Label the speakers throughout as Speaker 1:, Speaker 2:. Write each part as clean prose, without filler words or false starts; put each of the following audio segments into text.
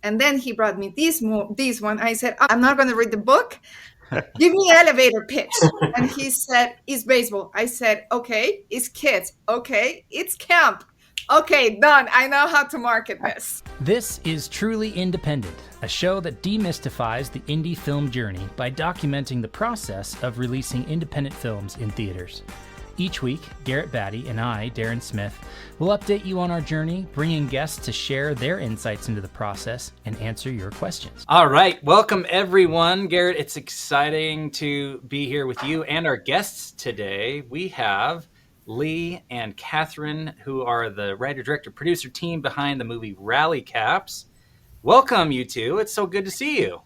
Speaker 1: And then he brought me this one. I said, I'm not going to read the book. Give me an elevator pitch. And he said, it's baseball. I said, okay. It's kids. Okay. It's camp. Okay, done. I know how to market this.
Speaker 2: This is Truly Independent, a show that demystifies the indie film journey by documenting the process of releasing independent films in theaters. Each week, Garrett Batty and I, Darren Smith, will update you on our journey, bringing guests to share their insights into the process and answer your questions. All right, welcome everyone. Garrett, it's exciting to be here with you and our guests today. We have Lee and Catherine, who are the writer, director, producer team behind the movie Rally Caps. Welcome, you two. It's so good to see you.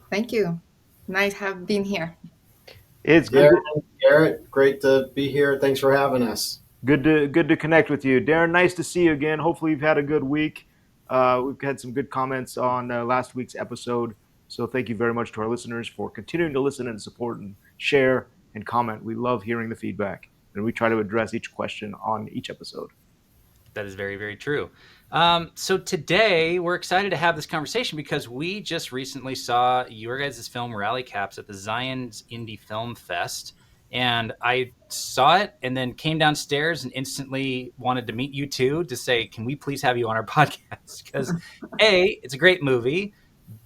Speaker 1: Thank you. Nice to have been here.
Speaker 3: It's good.
Speaker 4: Garrett, great to be here. Thanks for having us.
Speaker 3: Good to connect with you. Darren, nice to see you again. Hopefully you've had a good week. We've had some good comments on last week's episode. So thank you very much to our listeners for continuing to listen and support and share and comment. We love hearing the feedback, and we try to address each question on each episode.
Speaker 2: That is very, very true. So today we're excited to have this conversation because we just recently saw your guys' film Rally Caps at the Zion's Indie Film Fest. And I saw it and then came downstairs and instantly wanted to meet you two to say, can we please have you on our podcast? Because A, it's a great movie.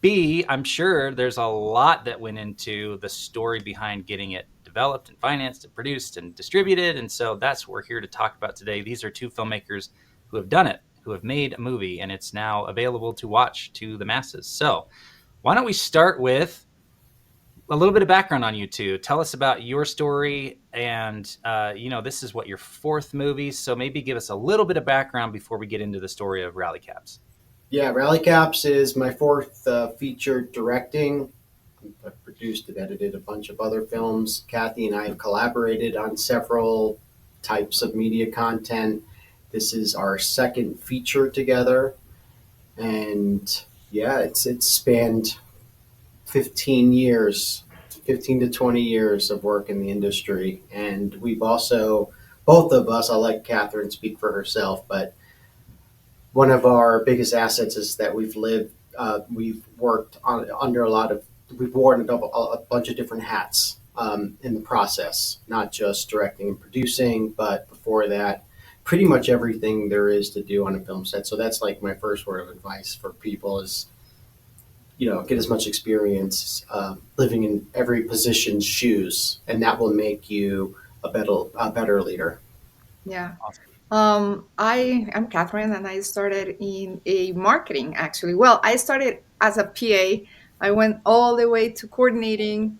Speaker 2: B, I'm sure there's a lot that went into the story behind getting it developed and financed and produced and distributed. And so that's what we're here to talk about today. These are two filmmakers who have done it, who have made a movie, and it's now available to watch to the masses. So why don't we start with a little bit of background on you two. Tell us about your story. And, this is your fourth movie. So maybe give us a little bit of background before we get into the story of Rally Caps.
Speaker 4: Yeah, Rally Caps is my fourth feature directing. I've produced and edited a bunch of other films. Kathy and I have collaborated on several types of media content. This is our second feature together. And yeah, it's spanned 15 to 20 years of work in the industry. And we've also, both of us, I'll let Catherine speak for herself, but one of our biggest assets is that we've worked we've worn a bunch of different hats in the process, not just directing and producing, but before that, pretty much everything there is to do on a film set. So that's like my first word of advice for people is, get as much experience living in every position's shoes, and that will make you a better leader.
Speaker 1: Yeah. Awesome. I am Catherine, and I started in a marketing, actually. Well, I started as a PA. I went all the way to coordinating,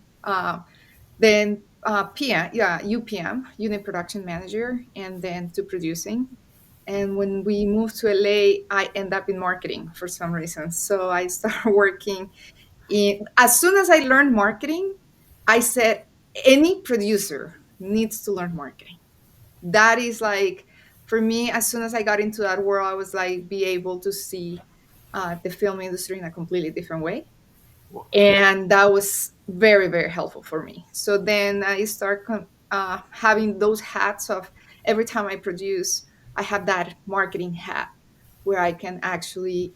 Speaker 1: then UPM, Unit Production Manager, and then to producing. And when we moved to LA, I ended up in marketing for some reason. So I started working as soon as I learned marketing, I said, any producer needs to learn marketing. That is for me, as soon as I got into that world, I was be able to see the film industry in a completely different way. And that was very, very helpful for me. So then I start having those hats of every time I produce, I have that marketing hat where I can actually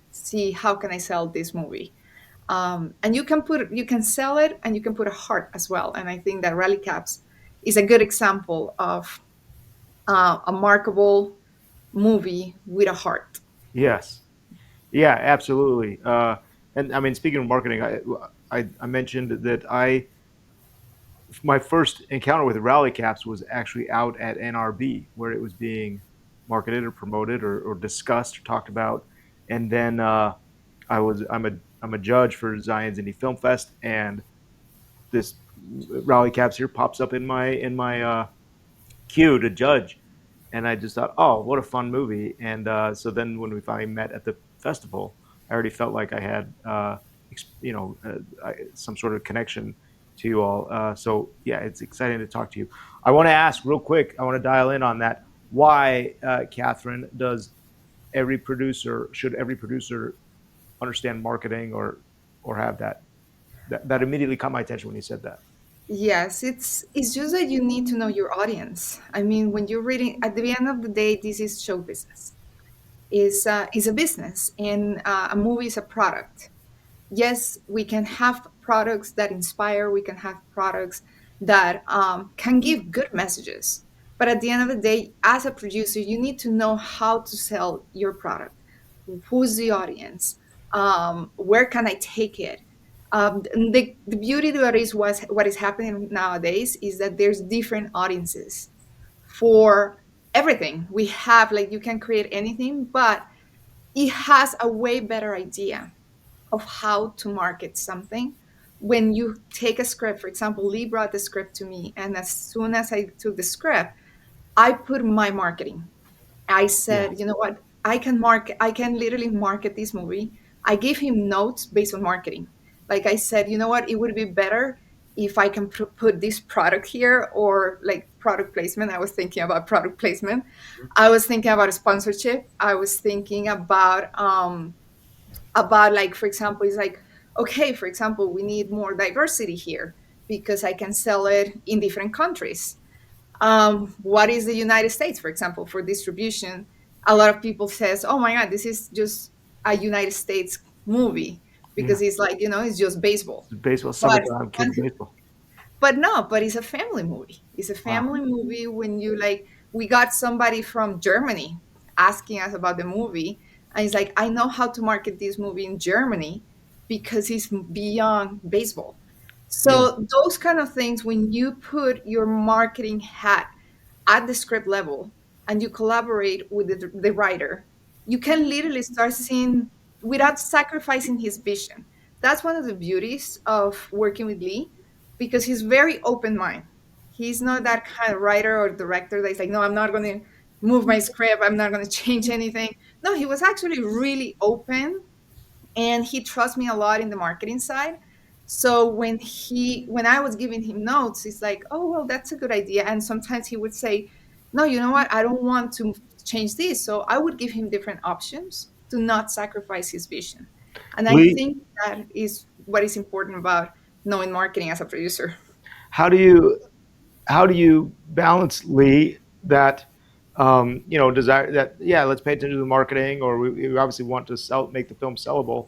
Speaker 1: see how can I sell this movie. And you can sell it and you can put a heart as well. And I think that Rally Caps is a good example of a marketable movie with a heart.
Speaker 3: Yes. Yeah, absolutely. And I mean, speaking of marketing, I mentioned that my first encounter with Rally Caps was actually out at NRB, where it was being marketed or promoted or discussed or talked about. And then I'm a judge for Zion's Indie Film Fest, and this Rally Caps here pops up in my queue to judge, and I just thought, oh, what a fun movie. And so then when we finally met at the festival, I already felt like I had some sort of connection to you all. So yeah, it's exciting to talk to you. I want to ask real quick, I want to dial in on that. Why, Catherine, should every producer understand marketing or have that immediately caught my attention when you said that?
Speaker 1: Yes, it's just that you need to know your audience. I mean, when you're reading, at the end of the day, this is show business. is a business, and a movie is a product. Yes, we can have products that inspire, we can have products that can give good messages. But at the end of the day, as a producer, you need to know how to sell your product. Who's the audience? Where can I take it? The beauty to it is what is happening nowadays is that there's different audiences for everything. We have, like, you can create anything, but it has a way better idea of how to market something. When you take a script, for example, Lee brought the script to me, and as soon as I took the script, I put my marketing. I
Speaker 3: Yeah.
Speaker 1: said, you know what? I can literally market this movie. I gave him notes based on marketing. Like I said, you know what? It would be better if I can put this product here, or like product placement. I was thinking about product placement. I was thinking about a sponsorship. I was thinking about, like, for example, it's like, okay, for example, we need more diversity here because I can sell it in different countries. What is the United States, for example, for distribution? A lot of people says, oh my god, this is just a United States movie,
Speaker 3: Yeah.
Speaker 1: because it's like, it's just baseball.
Speaker 3: Baseball,
Speaker 1: But
Speaker 3: summertime, kids baseball.
Speaker 1: but no, but it's a family movie. It's a
Speaker 3: Wow.
Speaker 1: family movie. When you, like, we got somebody from Germany asking us about the movie, and he's like, I know how to market this movie in Germany because it's beyond baseball.
Speaker 3: Yeah.
Speaker 1: So those kind of things, when you put your marketing hat at the script level and you collaborate with the writer, you can literally start seeing without sacrificing his vision. That's one of the beauties of working with Lee, because he's very open mind. He's not that kind of writer or director that's like, no, I'm not going to move my script. I'm not going to change anything. No, he was actually really open, and he trusts me a lot in the marketing side. So when I was giving him notes, he's like, oh well, that's a good idea. And sometimes he would say, no, you know what, I don't want to change this. So I would give him different options to not sacrifice his vision. And I
Speaker 3: Lee,
Speaker 1: think that is what is important about knowing marketing as a producer.
Speaker 3: how do you how do you balance, Lee, that desire that, yeah, let's pay attention to the marketing, or we obviously want to make the film sellable,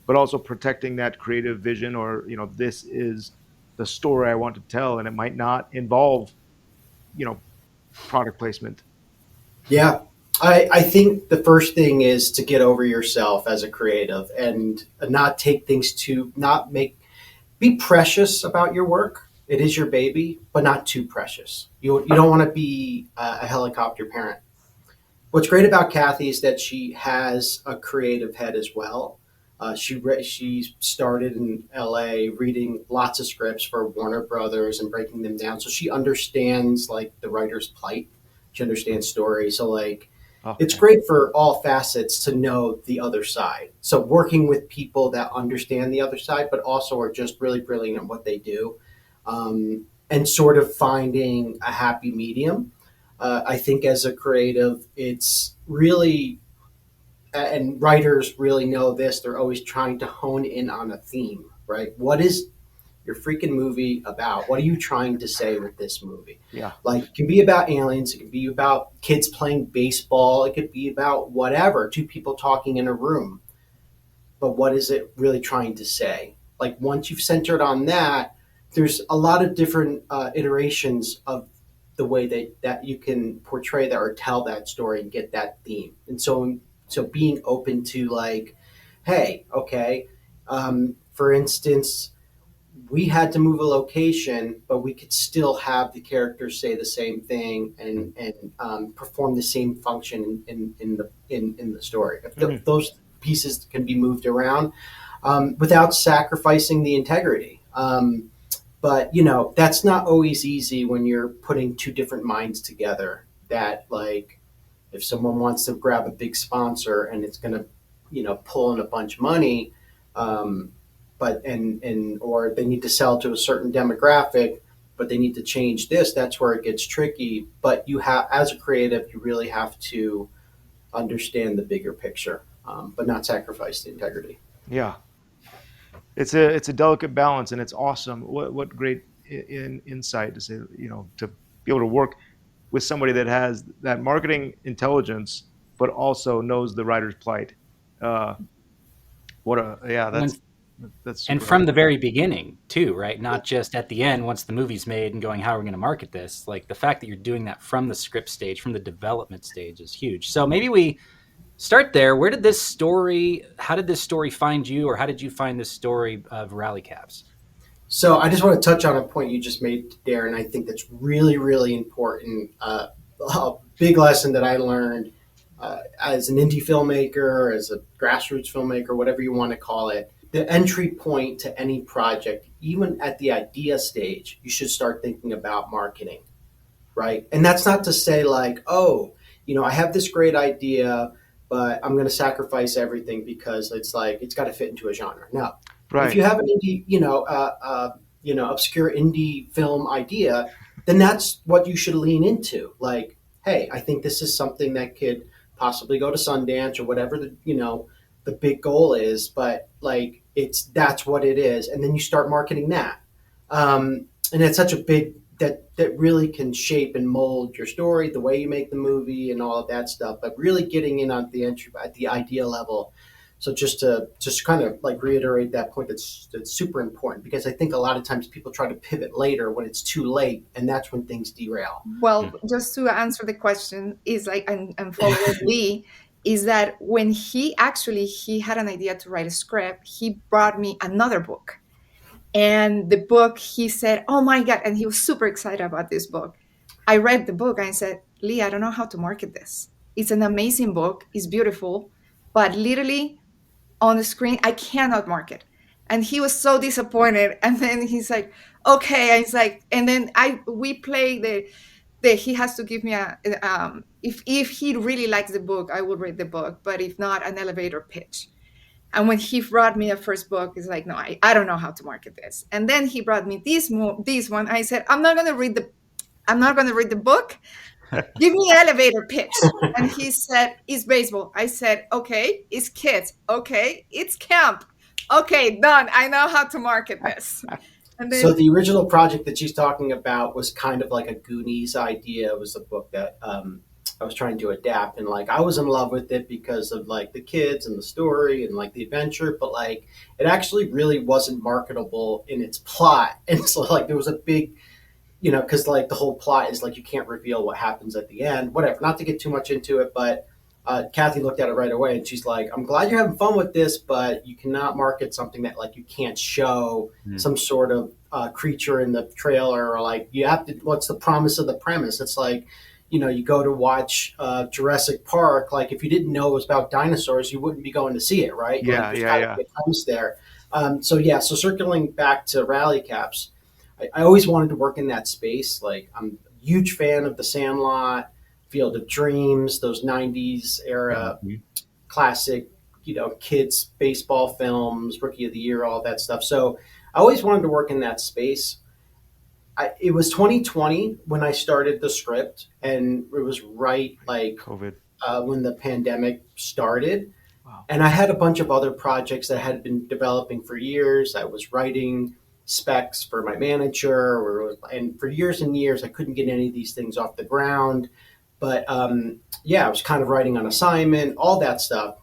Speaker 3: but also protecting that creative vision, or this is the story I want to tell, and it might not involve you know product placement.
Speaker 4: Yeah. I think the first thing is to get over yourself as a creative and not take things to not make be precious about your work. It is your baby, but not too precious. You don't want to be a helicopter parent. What's great about Kathy is that she has a creative head as well. She started in LA reading lots of scripts for Warner Brothers and breaking them down, so she understands like the writer's plight. She understands story, so like it's
Speaker 3: Okay.
Speaker 4: great for all facets to know the other side. So working with people that understand the other side, but also are just really brilliant at what they do, and sort of finding a happy medium. I think as a creative, it's really, and writers really know this, they're always trying to hone in on a theme, right? What is your freaking movie about? What are you trying to say with this movie?
Speaker 3: Yeah.
Speaker 4: Like, it can be about aliens, it can be about kids playing baseball, it could be about whatever, two people talking in a room. But what is it really trying to say? Like, once you've centered on that, there's a lot of different iterations of the way that you can portray that or tell that story and get that theme. And so being open to like, hey, okay, for instance, we had to move a location, but we could still have the characters say the same thing and perform the same function in the story.
Speaker 3: Mhm.
Speaker 4: Those pieces can be moved around without sacrificing the integrity. But that's not always easy when you're putting two different minds together. That like if someone wants to grab a big sponsor and it's going to pull in a bunch of money, um, but and or they need to sell to a certain demographic, but they need to change this, that's where it gets tricky. But you have, as a creative, you really have to understand the bigger picture, but not sacrifice the integrity.
Speaker 3: Yeah. It's a delicate balance, and it's awesome. What great insight to say, to be able to work with somebody that has that marketing intelligence, but also knows the writer's plight. Uh, what a yeah,
Speaker 2: When,
Speaker 3: that's
Speaker 2: and
Speaker 3: super
Speaker 2: from the
Speaker 3: helpful.
Speaker 2: very beginning too, right? Not just at the end once the movie's made and going, how are we going to market this? Like the fact that you're doing that from the script stage, from the development stage is huge. So maybe we start there. How did this story find you, or how did you find this story of Rally Caps?
Speaker 4: So I just want to touch on a point you just made, Darren. I think that's really, really important. A big lesson that I learned as an indie filmmaker, as a grassroots filmmaker, whatever you want to call it. The entry point to any project, even at the idea stage, you should start thinking about marketing, right? And that's not to say like, oh, I have this great idea, but I'm going to sacrifice everything because it's like it's got to fit into a genre. No, if
Speaker 3: Right.
Speaker 4: you have an indie, obscure indie film idea, then that's what you should lean into. Like, hey, I think this is something that could possibly go to Sundance or whatever the big goal is. But like, that's what it is, and then you start marketing that. And it's such a big that really can shape and mold your story, the way you make the movie, and all of that stuff. But really getting in on the entry at the idea level. So just kind of like reiterate that point, that's super important, because I think a lot of times people try to pivot later when it's too late, and that's when things derail.
Speaker 1: Well, just to answer the question, is like, and follow Lee, is that when he had an idea to write a script, he brought me another book. And the book, he said, oh my God, and he was super excited about this book. I read the book and I said, Lee, I don't know how to market this. It's an amazing book, it's beautiful, but literally on the screen, I cannot market. And he was so disappointed. And then he's like, okay. And he's like, and then we play the he has to give me if he really likes the book, I will read the book. But if not, an elevator pitch. And when he brought me a first book, it's like, no, I don't know how to market this. And then he brought me this one. I said, I'm not going to read the book. Give me an elevator pitch. And he said, it's baseball. I said, okay. It's kids. Okay. It's camp. Okay, done. I know how to market this. And
Speaker 4: So
Speaker 1: then,
Speaker 4: the original project that she's talking about was kind of like a Goonies idea. It was a book that I was trying to adapt, and like I was in love with it because of like the kids and the story and like the adventure, but like it actually really wasn't marketable in its plot. And so like there was a big, because like the whole plot is like you can't reveal what happens at the end. Whatever. Not to get too much into it, but Kathy looked at it right away and she's like, I'm glad you're having fun with this, but you cannot market something that like you can't show some sort of creature in the trailer, or like you have to, what's the promise of the premise? It's like, you go to watch Jurassic Park. Like if you didn't know it was about dinosaurs, you wouldn't be going to see it, right? Like
Speaker 3: Yeah,
Speaker 4: there's
Speaker 3: yeah,
Speaker 4: got to
Speaker 3: yeah.
Speaker 4: be a premise there. So circling back to Rally Caps, I always wanted to work in that space. Like I'm a huge fan of The Sandlot, Field of Dreams, those 90s era
Speaker 3: Mhm.
Speaker 4: classic, kids baseball films, Rookie of the Year, all that stuff. So I always wanted to work in that space. It was 2020 when I started the script, and it was right like
Speaker 3: COVID.
Speaker 4: when the pandemic started.
Speaker 3: Wow.
Speaker 4: And I had a bunch of other projects that I had been developing for years. I was writing specs for my manager, and for years and years, I couldn't get any of these things off the ground. But I was kind of writing on assignment, all that stuff.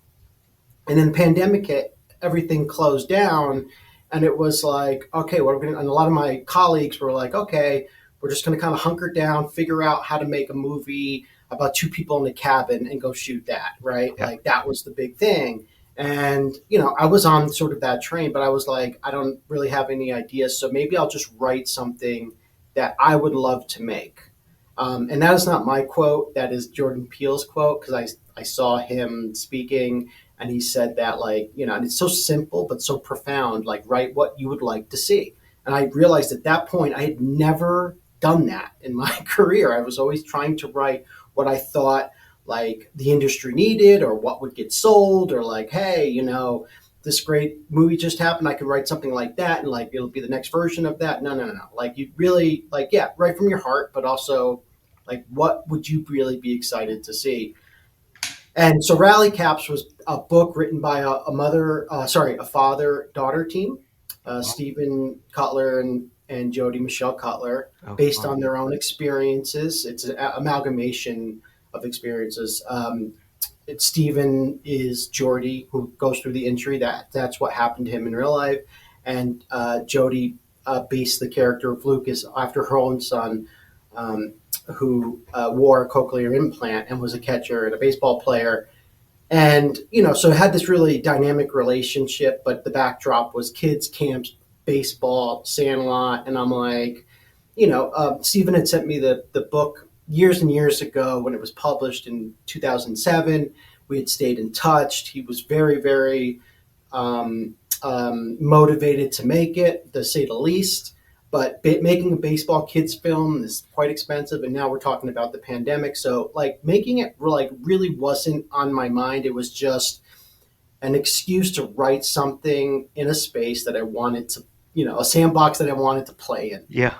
Speaker 4: And then the pandemic hit, everything closed down, and it was like, okay, what are we going to, and a lot of my colleagues were like, okay, we're just going to kind of hunker down, figure out how to make a movie about two people in a cabin and go shoot that, right?
Speaker 3: Yeah.
Speaker 4: Like that was the big thing. And, I was on sort of that train, but I was like, I don't really have any ideas. So maybe I'll just write something that I would love to make. And that is not my quote. That is Jordan Peele's quote, because I saw him speaking, and he said that, like, and it's so simple but so profound, like write what you would like to see. And I realized at that point I had never done that in my career. I was always trying to write what I thought like the industry needed, or what would get sold, or like, hey, this great movie just happened, I could write something like that, and like it'll be the next version of that. No, no, no, no. Like you really, like, yeah, write from your heart, but also like what would you really be excited to see? And so Rally Caps was a book written by a father-daughter team, Stephen Cutler and Jody Michelle Cutler,
Speaker 3: Oh,
Speaker 4: based
Speaker 3: wow.
Speaker 4: on their own experiences. It's an amalgamation of experiences. Steven is Jordy, who goes through the injury. That's what happened to him in real life, and Jodie based the character of Lucas after her own son, um, who wore a cochlear implant and was a catcher and a baseball player. And so it had this really dynamic relationship, but the backdrop was kids camps, baseball, Sandlot, and I'm like, Stephen had sent me the book years and years ago when it was published in 2007. We had stayed in touch. He was very, very motivated to make it, to say the least. But making a baseball kids film is quite expensive, and now we're talking about the pandemic. So, like, making it like really wasn't on my mind. It was just an excuse to write something in a space that I wanted to, a sandbox that I wanted to play in.
Speaker 3: Yeah.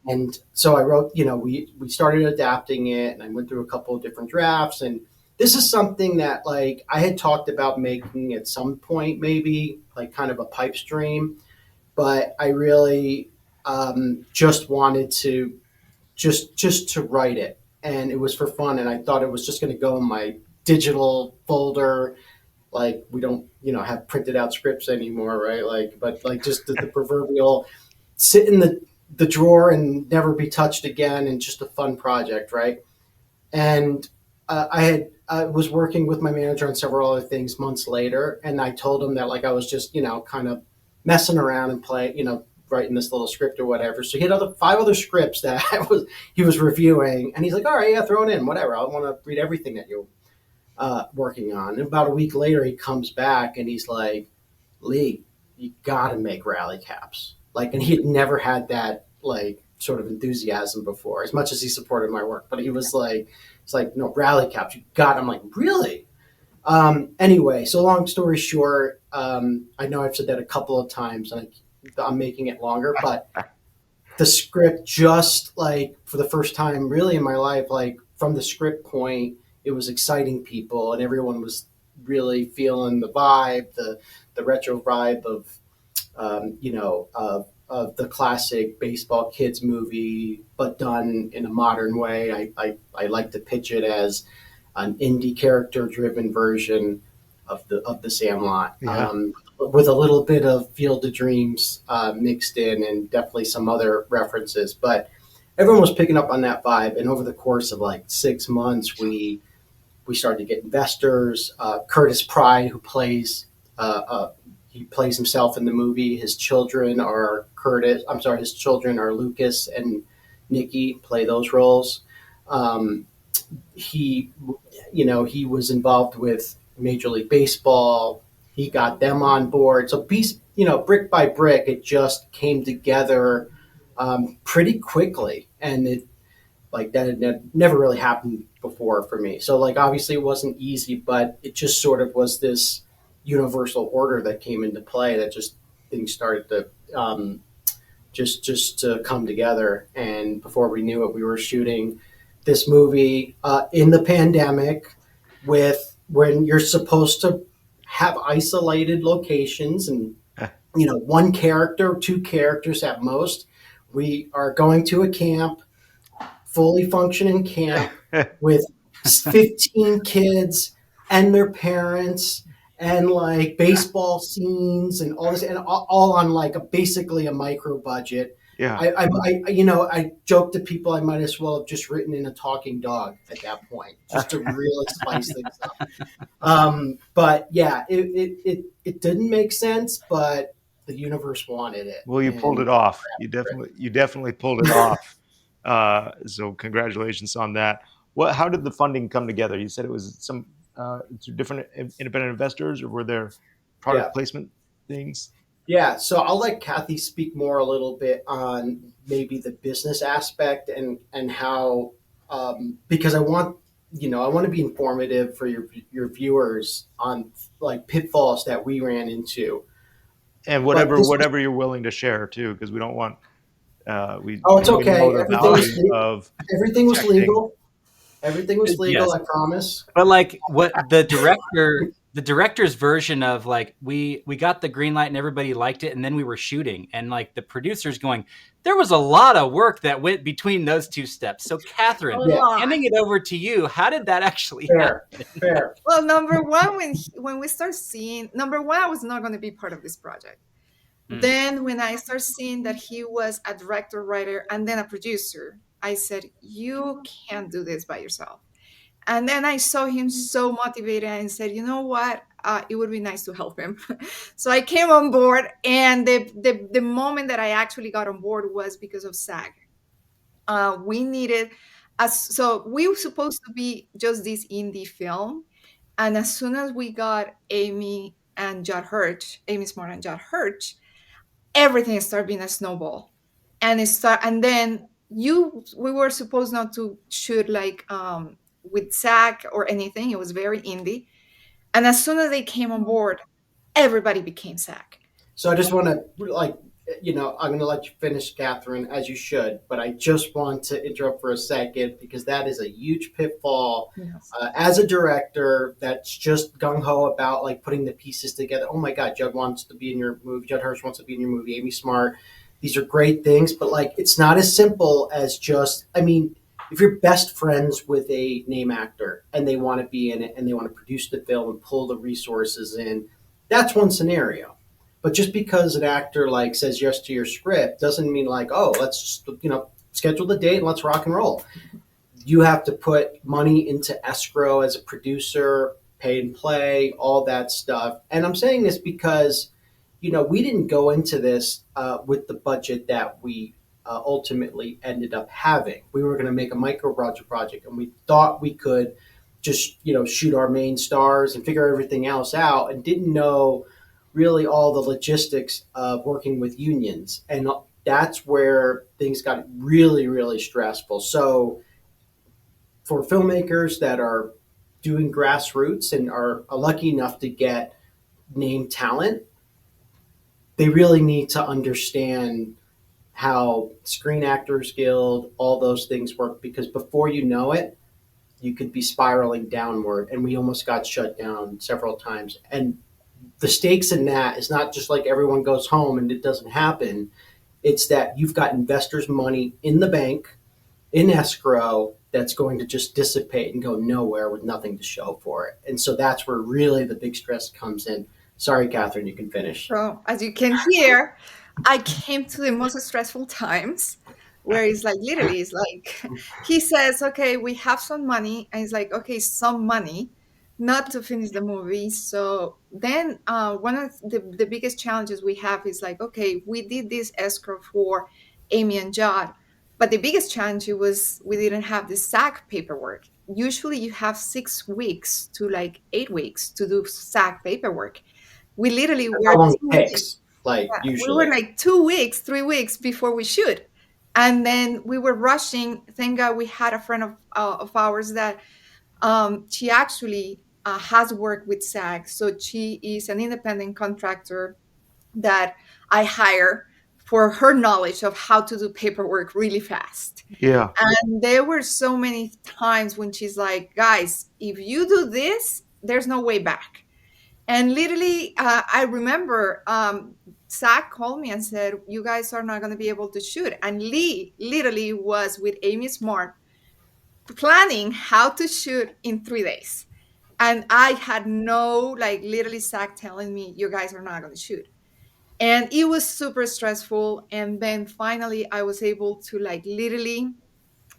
Speaker 4: And so I wrote, we started adapting it, and I went through a couple of different drafts. And this is something that, like, I had talked about making at some point, maybe like kind of a pipe stream, but I really just wanted to just to write it, and it was for fun. And I thought it was just going to go in my digital folder. Like, we don't, have printed out scripts anymore, right? Like, but like just the proverbial sit in the drawer and never be touched again, and just a fun project, right? And I was working with my manager on several other things months later, and I told him that, like, I was just kind of messing around and writing this little script or whatever. So he had five other scripts that he was reviewing, and he's like, all right, yeah, throw it in, whatever. I want to read everything that you're working on. And about a week later, he comes back and he's like, Lee, you got to make rally caps. Like, and he had never had that, like, sort of enthusiasm before, as much as he supported my work. But he was like, it's like, no, rally caps, you got. I'm like, really? Anyway, so long story short, I know I've said that a couple of times, and I'm making it longer, but the script, just like for the first time really in my life, like from the script point, it was exciting people, and everyone was really feeling the vibe, the retro vibe of, of the classic baseball kids movie, but done in a modern way. I like to pitch it as an indie character driven version of the Sandlot,
Speaker 3: Yeah.
Speaker 4: with a little bit of Field of Dreams mixed in, and definitely some other references. But everyone was picking up on that vibe, and over the course of like 6 months, we started to get investors. Curtis Pride, who plays he plays himself in the movie. His children are His children are Lucas and Nikki, play those roles. He he was involved with Major League Baseball. He got them on board. So brick by brick, it just came together pretty quickly, and it like that had never really happened before for me. So, like, obviously it wasn't easy, but it just sort of was this universal order that came into play, that just things started to just to come together. And before we knew it, we were shooting this movie in the pandemic, when you're supposed to have isolated locations and one character, two characters at most. We are going to a camp, fully functioning camp, with 15 kids and their parents, and like baseball scenes and all this, and all on like basically a micro budget.
Speaker 3: Yeah.
Speaker 4: I joke to people I might as well have just written in a talking dog at that point, just to really spice things up. But yeah, it didn't make sense, but the universe wanted it.
Speaker 3: Well, you pulled it off. You definitely pulled it off. So congratulations on that. How did the funding come together? You said it was some through different independent investors, or were there product placement things?
Speaker 4: Yeah, so I'll let Kathy speak more a little bit on maybe the business aspect, and how, because I want to be informative for your viewers on like pitfalls that we ran into.
Speaker 3: And whatever you're willing to share too, because we don't want
Speaker 4: it's okay. Everything was legal. Everything was legal.
Speaker 2: Yes.
Speaker 4: I promise.
Speaker 2: But like, what the director the director's version of like we got the green light and everybody liked it, and then we were shooting, and like the producers going, there was a lot of work that went between those two steps. So
Speaker 1: A
Speaker 2: Catherine,
Speaker 4: Yeah,
Speaker 1: lot.
Speaker 2: handing it over to you, how did that actually happen?
Speaker 4: fair, fair.
Speaker 1: Well, number one, when we start seeing, number one, I was not going to be part of this project.
Speaker 2: Mm.
Speaker 1: Then when I started seeing that he was a director, writer, and then a producer, I said, you can't do this by yourself. And then I saw him so motivated and said, you know what? It would be nice to help him. So I came on board. And the moment that I actually got on board was because of SAG. We needed, so we were supposed to be just this indie film. And as soon as we got Amy Smart and Judd Hirsch, everything started being a snowball. And then we were supposed not to shoot like with SAG or anything. It was very indie. And as soon as they came on board, everybody became SAG.
Speaker 4: So I just want to I'm going to let you finish, Catherine, as you should, but I just want to interrupt for a second because that is a huge pitfall
Speaker 1: Yes.
Speaker 4: as a director that's just gung ho about like putting the pieces together. Oh my God, Judd wants to be in your movie. Judd Hirsch wants to be in your movie. Amy Smart. These are great things, but like it's not as simple as just. I mean, if you're best friends with a name actor and they want to be in it and they want to produce the film and pull the resources in, that's one scenario. But just because an actor like says yes to your script doesn't mean like, oh, let's just, schedule the date and let's rock and roll. You have to put money into escrow as a producer, pay and play, all that stuff. And I'm saying this because, we didn't go into this with the budget that we ultimately ended up having. We were going to make a micro project, and we thought we could just, shoot our main stars and figure everything else out, and didn't know really all the logistics of working with unions. And that's where things got really, really stressful. So for filmmakers that are doing grassroots and are lucky enough to get name talent, they really need to understand how Screen Actors Guild, all those things work, because before you know it, you could be spiraling downward. And we almost got shut down several times. And the stakes in that is not just like everyone goes home and it doesn't happen. It's that you've got investors' money in the bank, in escrow, that's going to just dissipate and go nowhere with nothing to show for it. And so that's where really the big stress comes in. Sorry, Catherine, you can finish.
Speaker 1: So as you can hear, I came to the most stressful times where it's like literally it's like he says, okay, we have some money, and it's like, okay, some money not to finish the movie. So then one of the biggest challenges we have is like, okay, we did this escrow for Amy and Judd, but the biggest challenge was we didn't have the SAG paperwork. Usually you have 6 weeks to like 8 weeks to do SAG paperwork. We literally
Speaker 4: That's
Speaker 1: were
Speaker 4: how long it
Speaker 1: 2 weeks.
Speaker 4: takes, like
Speaker 1: Yeah, we were
Speaker 4: usually.
Speaker 1: like 2 weeks, 3 weeks before we shoot, and then we were rushing. Thank God we had a friend of ours that she actually has worked with SAG, so she is an independent contractor that I hire for her knowledge of how to do paperwork really fast.
Speaker 3: Yeah.
Speaker 1: And there were so many times when she's like, guys, if you do this, there's no way back. And literally, I remember Zach called me and said, you guys are not going to be able to shoot. And Lee literally was with Amy Smart planning how to shoot in 3 days. And I had no, like, literally Zach telling me, you guys are not going to shoot. And it was super stressful. And then finally, I was able to, like, literally,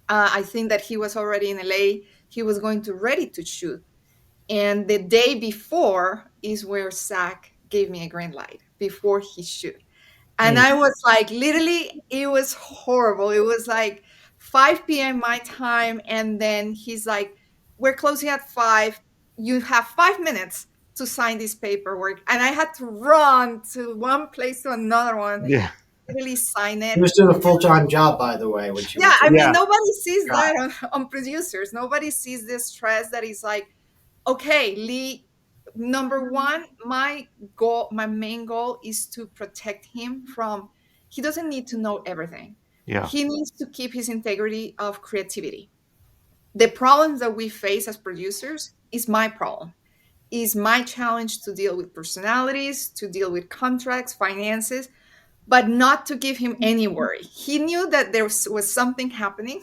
Speaker 1: I think that he was already in LA. He was going to ready to shoot. And the day before is where Zach gave me a green light before he shoot. And I was like, literally, it was horrible. It was like 5 p.m. my time. And then he's like, we're closing at 5. You have 5 minutes to sign this paperwork. And I had to run to one place to another one,
Speaker 3: Yeah.
Speaker 1: really sign
Speaker 4: She
Speaker 1: it.
Speaker 4: was doing a full-time job, by the way, when she
Speaker 1: Yeah,
Speaker 4: was
Speaker 1: I
Speaker 4: doing
Speaker 1: mean,
Speaker 3: Yeah.
Speaker 1: nobody sees
Speaker 4: God.
Speaker 1: that on producers. Nobody sees this stress that is like, okay, Lee, number one, my main goal is to protect him from, he doesn't need to know everything.
Speaker 3: Yeah.
Speaker 1: He needs to keep his integrity of creativity. The problems that we face as producers is my problem. is my challenge to deal with personalities, to deal with contracts, finances, but not to give him any worry. He knew that there was something happening,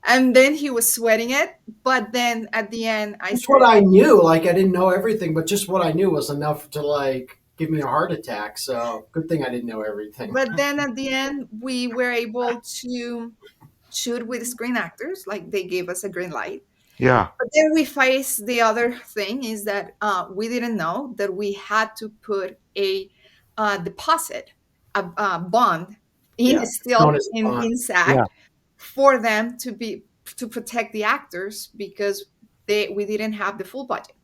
Speaker 1: and then he was sweating it. But then at the end, I
Speaker 4: Just what
Speaker 1: said,
Speaker 4: I knew. Like I didn't know everything, but just what I knew was enough to like give me a heart attack. So good thing I didn't know everything.
Speaker 1: but then at the end, we were able to shoot with screen actors. Like they gave us a green light.
Speaker 3: Yeah.
Speaker 1: But then we faced the other thing is that we didn't know that we had to put a deposit, a bond in
Speaker 4: Yeah,
Speaker 1: still
Speaker 4: known as a bond.
Speaker 1: in
Speaker 3: Yeah.
Speaker 1: SAG for them to protect the actors because we didn't have the full budget.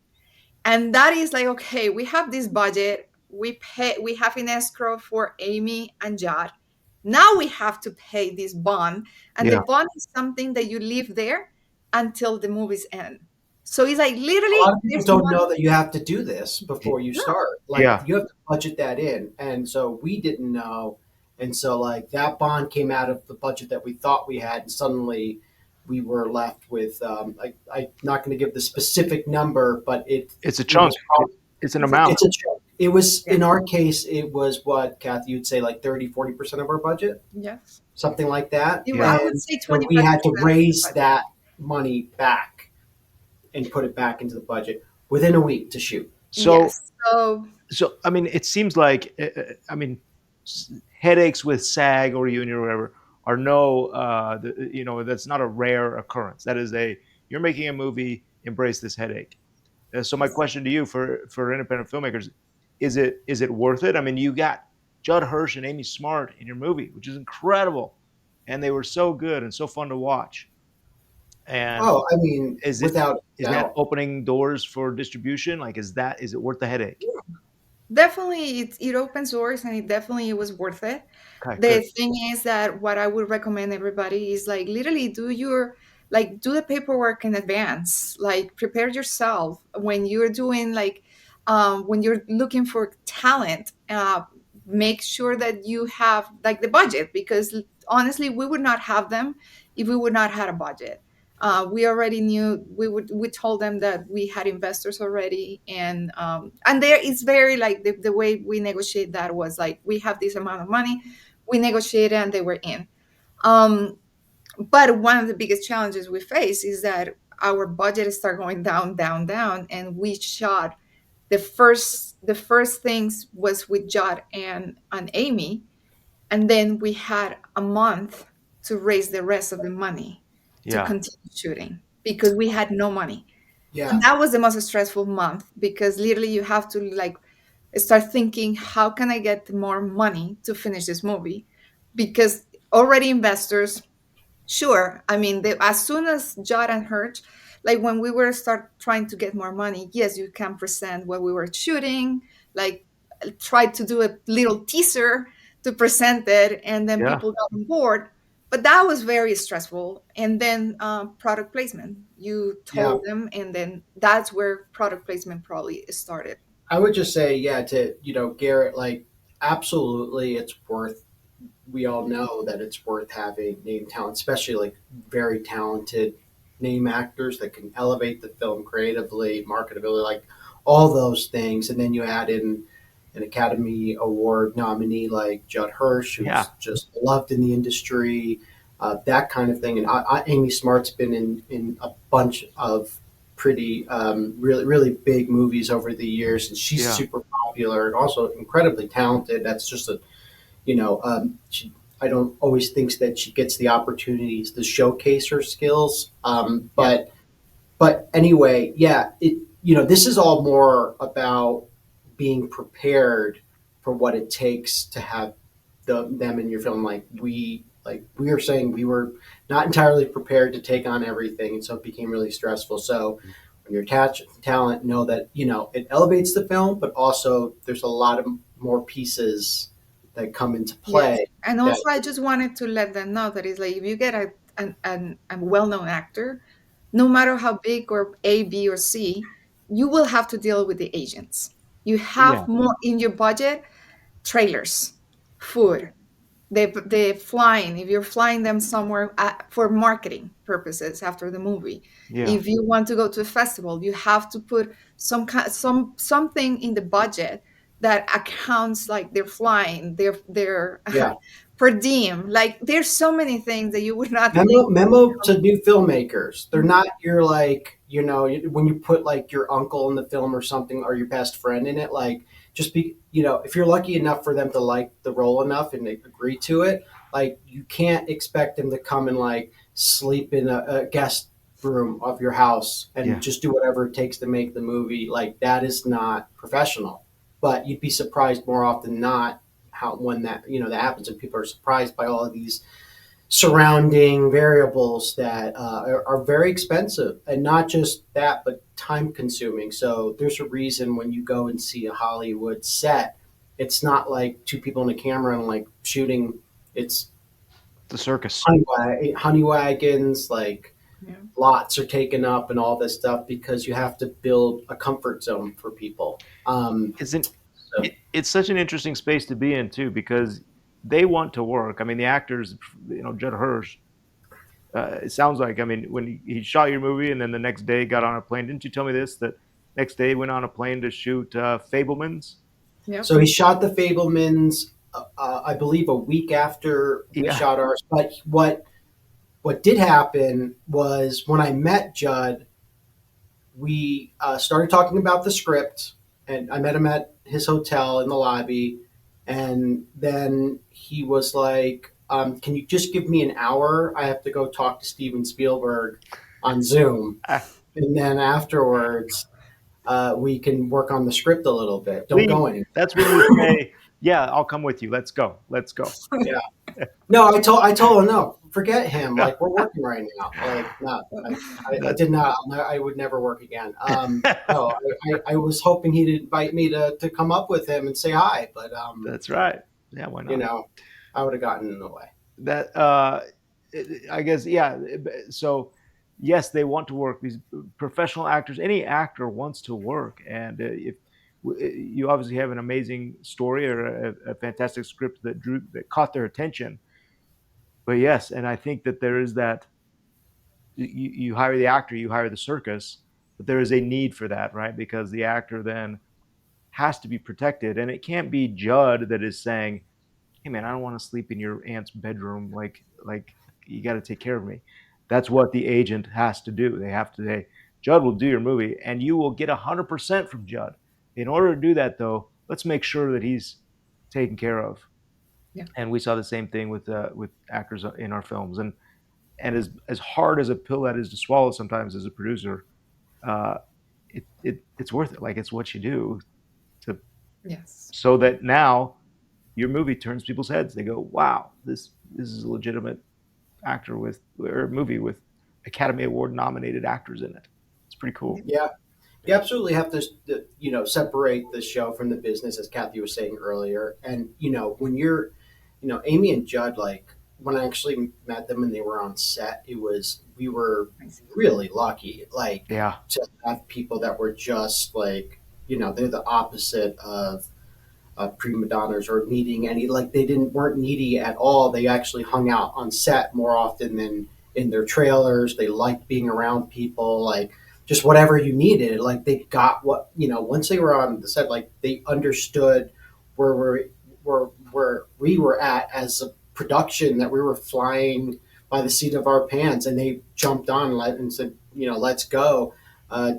Speaker 1: And that is like, okay, we have this budget, we have in escrow for Amy and Jad. Now we have to pay this bond, and the
Speaker 3: Yeah.
Speaker 1: bond is something that you leave there until the movies end. So it's like
Speaker 4: A lot
Speaker 1: literally
Speaker 4: of people
Speaker 1: there's
Speaker 4: don't
Speaker 1: money.
Speaker 4: know that you have to do this before you
Speaker 1: No.
Speaker 4: start. Like
Speaker 3: Yeah.
Speaker 4: you have to budget that in, and so we didn't know, and so like that bond came out of the budget that we thought we had, and suddenly we were left with. I'm not going to give the specific number, but
Speaker 3: It's a
Speaker 4: it
Speaker 3: chunk.
Speaker 4: was probably
Speaker 3: It's an
Speaker 1: It's a
Speaker 3: amount.
Speaker 4: it's a chunk. It was
Speaker 1: Yeah.
Speaker 4: in our case, it was what Kathy you'd say like 30-40% of our budget,
Speaker 1: Yes.
Speaker 4: something like that,
Speaker 1: I
Speaker 3: Yeah.
Speaker 1: would
Speaker 4: and
Speaker 1: say
Speaker 4: so we had to
Speaker 1: 25%
Speaker 4: raise
Speaker 1: budget.
Speaker 4: that money back and put it back into the budget within a week to shoot.
Speaker 3: So,
Speaker 1: Yes. So
Speaker 3: I mean, it seems like, I mean, headaches with SAG or union or whatever are no, that's not a rare occurrence. That is you're making a movie, embrace this headache. So my question to you for independent filmmakers, is it worth it? I mean, you got Judd Hirsch and Amy Smart in your movie, which is incredible, and they were so good and so fun to watch. And
Speaker 4: Oh, I mean,
Speaker 3: is it
Speaker 4: without
Speaker 3: is that
Speaker 4: doubt.
Speaker 3: opening doors for distribution? Like, is it worth the headache?
Speaker 1: definitely it opens doors, and it definitely was worth it.
Speaker 3: Okay,
Speaker 1: The
Speaker 3: good.
Speaker 1: thing is that what I would recommend everybody is like literally do the paperwork in advance. Like prepare yourself when you're doing like when you're looking for talent. Make sure that you have like the budget, because honestly, we would not have them if we would not had a budget. We already knew we told them that we had investors already, and there it's very like the way we negotiate that was like we have this amount of money, we negotiated and they were in. um, but one of the biggest challenges we face is that our budget start going down, down, down, and we shot the first things was with Judd and Amy, and then we had a month to raise the rest of the money to
Speaker 3: Yeah,
Speaker 1: continue shooting because we had no money. And
Speaker 4: Yeah,
Speaker 1: that was the most stressful month because literally you have to like start thinking, how can I get more money to finish this movie? Because already investors, sure. I mean, as soon as Judd and Hurt, like when we were start trying to get more money, yes, you can present what we were shooting, like try to do a little teaser to present it, and then
Speaker 3: yeah,
Speaker 1: people got on board. But that was very stressful. And then product placement, you
Speaker 4: yeah.
Speaker 1: told them, and then that's where product placement probably started.
Speaker 4: I would just say, yeah, to Garrett, like absolutely, it's worth. We all know that it's worth having name talent, especially like very talented name actors that can elevate the film creatively, marketability, like all those things. And then you add in an Academy Award nominee like Judd Hirsch,
Speaker 3: yeah,
Speaker 4: who's just loved in the industry, that kind of thing. And Amy Smart's been in a bunch of pretty really really big movies over the years, and she's
Speaker 3: yeah,
Speaker 4: super popular and also incredibly talented. That's just a she, I don't always think that she gets the opportunities to showcase her skills.
Speaker 3: yeah,
Speaker 4: But anyway, yeah, this is all more about being prepared for what it takes to have them in your film. Like we are saying, we were not entirely prepared to take on everything, and so it became really stressful. So when you're attached to talent, know that it elevates the film, but also there's a lot of more pieces that come into
Speaker 1: Yes.
Speaker 4: play.
Speaker 1: And
Speaker 4: That
Speaker 1: also, I just wanted to let them know that it's like if you get a well-known actor, no matter how big or A, B, or C, you will have to deal with the agents. You
Speaker 3: yeah,
Speaker 1: have more in your budget: trailers, food, the flying, if you're flying them somewhere for marketing purposes after the movie,
Speaker 3: Yeah.
Speaker 1: if you want to go to a festival, you have to put something in the budget that accounts like their flying, their
Speaker 4: Yeah.
Speaker 1: per diem. Like there's so many things that you would not think.
Speaker 4: Memo to new filmmakers. They're not your like, when you put like your uncle in the film or something or your best friend in it, like just be, if you're lucky enough for them to like the role enough and they agree to it, like you can't expect them to come and like sleep in a guest room of your house and
Speaker 3: Yeah.
Speaker 4: just do whatever it takes to make the movie. Like that is not professional. But you'd be surprised more often than not how when that happens and people are surprised by all of these surrounding variables that are very expensive, and not just that but time consuming. So there's a reason when you go and see a Hollywood set, it's not like two people in a camera and like shooting. It's
Speaker 3: The circus.
Speaker 4: honey wagons, like
Speaker 1: Yeah.
Speaker 4: lots are taken up and all this stuff because you have to build a comfort zone for people.
Speaker 3: Isn't
Speaker 4: So
Speaker 3: it's such an interesting space to be in too, because they want to work. I mean, the actors, Judd Hirsch. It sounds like, I mean, when he shot your movie and then the next day got on a plane. Didn't you tell me this? That next day went on a plane to shoot Fablemans.
Speaker 1: Yep.
Speaker 4: So he shot the Fablemans, I believe, a week after we
Speaker 3: Yeah.
Speaker 4: shot ours. But what did happen was when I met Judd, we started talking about the script, and I met him at his hotel in the lobby, and then he was like, "Can you just give me an hour? I have to go talk to Steven Spielberg on Zoom,
Speaker 3: Ah,
Speaker 4: and then afterwards." We can work on the script a little bit. Don't
Speaker 3: please.
Speaker 4: go anywhere.
Speaker 3: That's when we say, "Yeah, I'll come with you. Let's go. Let's go."
Speaker 4: Yeah. No, I told him no, forget him. Like we're working right now. Like no, I did not. I would never work again. No, I was hoping he'd invite me to come up with him and say hi, but
Speaker 3: That's right. Yeah, why
Speaker 4: you
Speaker 3: not?
Speaker 4: know, I would have gotten in the way.
Speaker 3: That I guess, yeah. So yes, they want to work. These professional actors, any actor wants to work, and if you obviously have an amazing story or a fantastic script that caught their attention. But yes, and I think that there is that you hire the actor, you hire the circus, but there is a need for that, right? Because the actor then has to be protected, and it can't be Judd that is saying, "Hey man, I don't want to sleep in your aunt's bedroom. Like you got to take care of me." That's what the agent has to do. They have to say, "Judd will do your movie, and you will get 100% from Judd." In order to do that, though, let's make sure that he's taken care of.
Speaker 1: Yeah.
Speaker 3: And we saw the same thing with actors in our films, and as hard as a pill that is to swallow sometimes as a producer, uh, it's worth it. Like it's what you do to
Speaker 1: Yes.
Speaker 3: so that now your movie turns people's heads. They go, "Wow, this is a legitimate actor with or movie with Academy Award nominated actors in it." It's pretty cool.
Speaker 4: Yeah, you absolutely have to, separate the show from the business, as Kathy was saying earlier. And when you're, Amy and Judd, like when I actually met them and they were on set, we were really lucky, like
Speaker 3: Yeah,
Speaker 4: to have people that were just like, they're the opposite of prima donnas or needing any, like they weren't needy at all. They actually hung out on set more often than in their trailers. They liked being around people, like just whatever you needed. Like they got what, once they were on the set, like they understood where where we were at as a production, that we were flying by the seat of our pants, and they jumped on and said, let's go.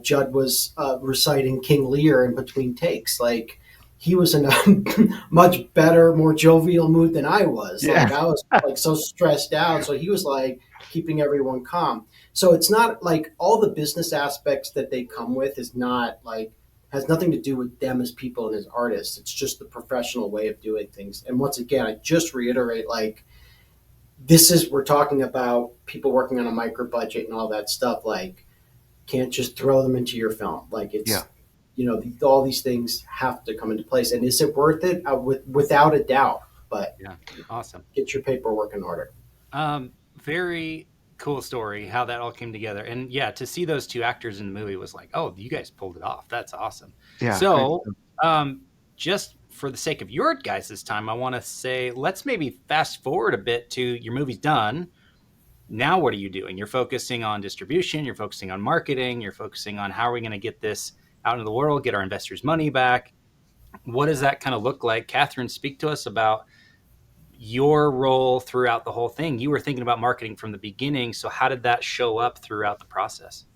Speaker 4: Judd was reciting King Lear in between takes. Like he was in a much better, more jovial mood than I was. Like
Speaker 3: yeah,
Speaker 4: I was like so stressed out. So he was like keeping everyone calm. So it's not like all the business aspects that they come with is not like has nothing to do with them as people and as artists. It's just the professional way of doing things. And once again, I just reiterate, like we're talking about people working on a micro budget and all that stuff. Like can't just throw them into your film. Like
Speaker 3: yeah.
Speaker 4: it's all these things have to come into place. And is it worth it? Without a doubt. But
Speaker 2: Yeah, awesome.
Speaker 4: get your paperwork in order.
Speaker 2: Very cool story how that all came together, and yeah, to see those two actors in the movie was like, oh, you guys pulled it off. That's awesome.
Speaker 3: Yeah.
Speaker 2: So, just for the sake of your guys this time, I want to say let's maybe fast forward a bit to your movie's done. Now, what are you doing? You're focusing on distribution, you're focusing on marketing, you're focusing on how are we going to get this out into the world, get our investors' money back. What does that kind of look like? Catherine, speak to us about your role throughout the whole thing. You were thinking about marketing from the beginning. So, how did that show up throughout the process?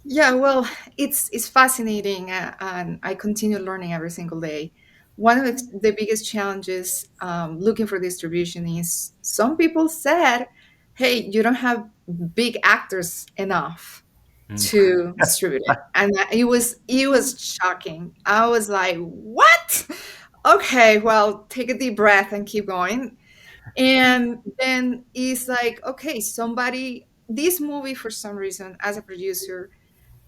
Speaker 1: Yeah, well, it's fascinating, and I continue learning every single day. One of the biggest challenges looking for distribution is some people said, "Hey, you don't have big actors enough
Speaker 2: Mm.
Speaker 1: to distribute it," and it was shocking. I was like, "What?" Okay, well, take a deep breath and keep going. And then it's like, okay, somebody, this movie for some reason, as a producer,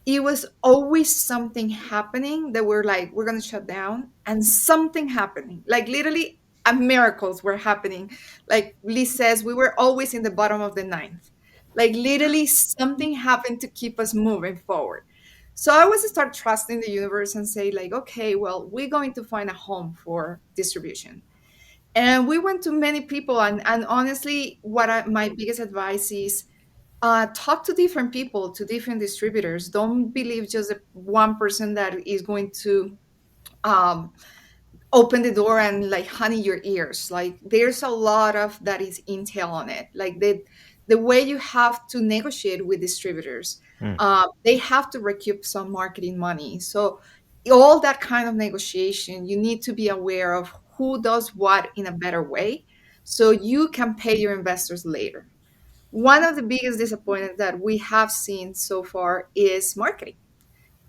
Speaker 1: it was always something happening that we're like, we're going to shut down, and something happening, like literally miracles were happening. Like Lee says, we were always in the bottom of the ninth. Like literally something happened to keep us moving forward. So I was to start trusting the universe and say like, okay, well, we're going to find a home for distribution. And we went to many people, and honestly, my biggest advice is talk to different people, to different distributors. Don't believe just one person that is going to um, open the door and like honey your ears. Like there's a lot of that is intel on it. Like the way you have to negotiate with distributors,
Speaker 3: Mm.
Speaker 1: they have to recoup some marketing money. So all that kind of negotiation, you need to be aware of who does what in a better way, so you can pay your investors later. One of the biggest disappointments that we have seen so far is marketing.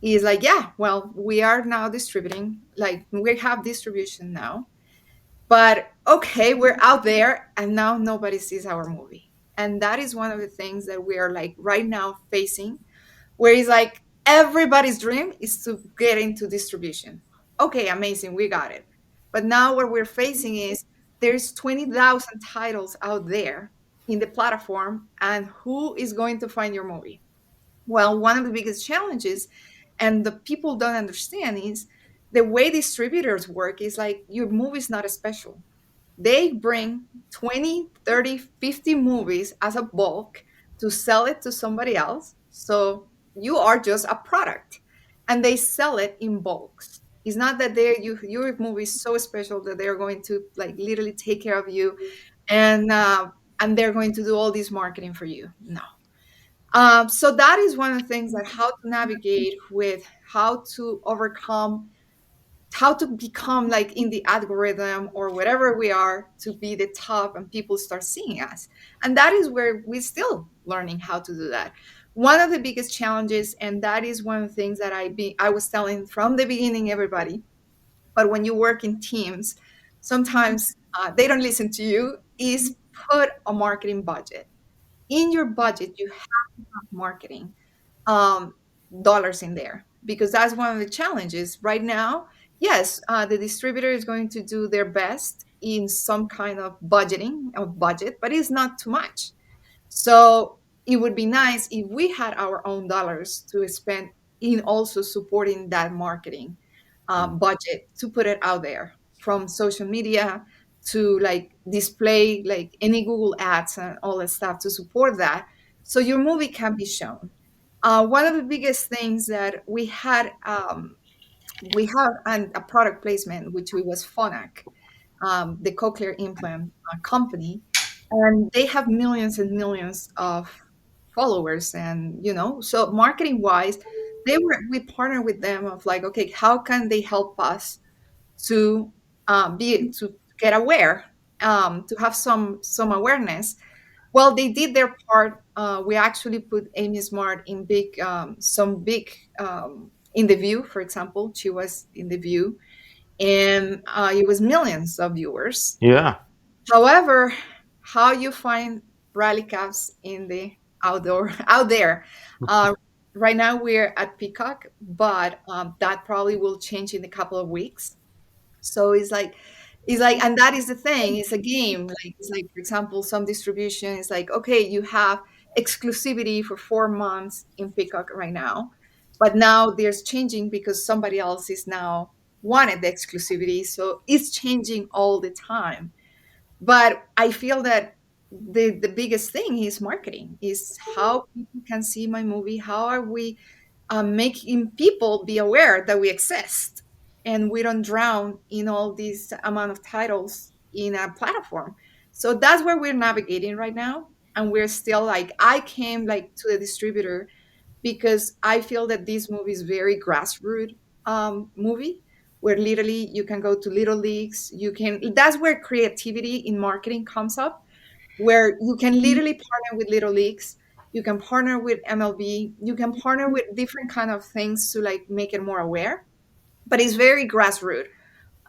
Speaker 1: Is like, yeah, well, we are now distributing, like we have distribution now, but okay, we're out there and now nobody sees our movie. And that is one of the things that we are like right now facing, where it's like everybody's dream is to get into distribution. Okay, amazing, we got it. But now what we're facing is there's 20,000 titles out there in the platform, and who is going to find your movie? Well, one of the biggest challenges, and the people don't understand, is the way distributors work is like your movie is not a special. They bring 20, 30, 50 movies as a bulk to sell it to somebody else. So you are just a product, and they sell it in bulks. It's not that your movie is so special that they're going to like literally take care of you, and they're going to do all this marketing for you. No. So that is one of the things, that how to navigate with, how to overcome, how to become like in the algorithm or whatever we are, to be the top and people start seeing us. And that is where we're still learning how to do that. One of the biggest challenges, and that is one of the things that I was telling from the beginning everybody, but when you work in teams, sometimes they don't listen to you, is put a marketing budget. In your budget, you have marketing um, dollars in there, because that's one of the challenges right now. Yes, the distributor is going to do their best in some kind of budgeting of budget, but it's not too much. So it would be nice if we had our own dollars to spend in also supporting that marketing budget, to put it out there, from social media to like display like any Google ads and all that stuff to support that, so your movie can be shown. One of the biggest things that we have a product placement, which was Phonak, the cochlear implant company, and they have millions and millions of followers. And so marketing wise, we partner with them of like, okay, how can they help us to to get aware, to have some awareness. Well, they did their part. We actually put Amy Smart in some big, in the View, for example. She was in the View, and it was millions of viewers.
Speaker 3: Yeah.
Speaker 1: However, how you find rally caps in the outdoor out there? Uh, right now we're at Peacock, but that probably will change in a couple of weeks. So it's like, and that is the thing. It's a game. Like it's like, for example, some distribution is like, okay, you have exclusivity for 4 months in Peacock right now, but now there's changing because somebody else is now wanted the exclusivity, so it's changing all the time. But I feel that the biggest thing is marketing, is how people can see my movie. How are we making people be aware that we exist and we don't drown in all these amount of titles in a platform. So that's where we're navigating right now. And we're still like, I came like to the distributor because I feel that this movie is very grassroots movie, where literally you can go to little leagues. You can, that's where creativity in marketing comes up, where you can literally partner with little leagues. You can partner with MLB. You can partner with different kind of things to like make it more aware. But it's very grassroots.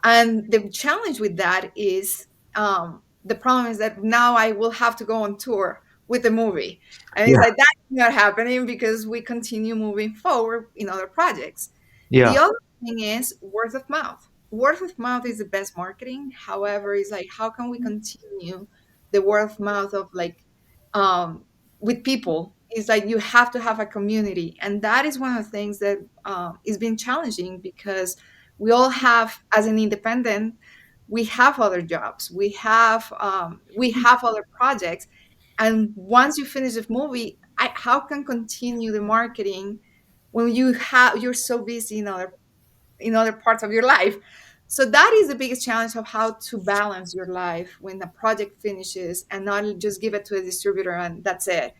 Speaker 1: And the challenge with that is, the problem is that now I will have to go on tour with the movie. And it's
Speaker 3: Yeah.
Speaker 1: like, that's not happening because we continue moving forward in other projects. The
Speaker 3: Yeah.
Speaker 1: other thing is word of mouth. Word of mouth is the best marketing. However, it's like, how can we continue the word of mouth of like, um, with people? It's like you have to have a community. And that is one of the things that is been challenging, because we all have, as an independent, we have other jobs, we have other projects. And once you finish the movie, how can continue the marketing when you're so busy in other parts of your life? So that is the biggest challenge of how to balance your life when the project finishes, and not just give it to a distributor and that's it.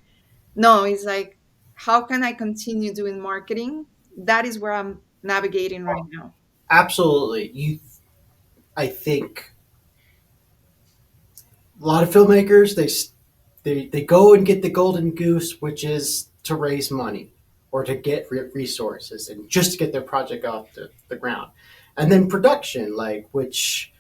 Speaker 1: No, it's like, how can I continue doing marketing? That is where I'm navigating right now.
Speaker 4: Absolutely. I think a lot of filmmakers they go and get the golden goose, which is to raise money or to get resources and just to get their project off the ground, and then production, like which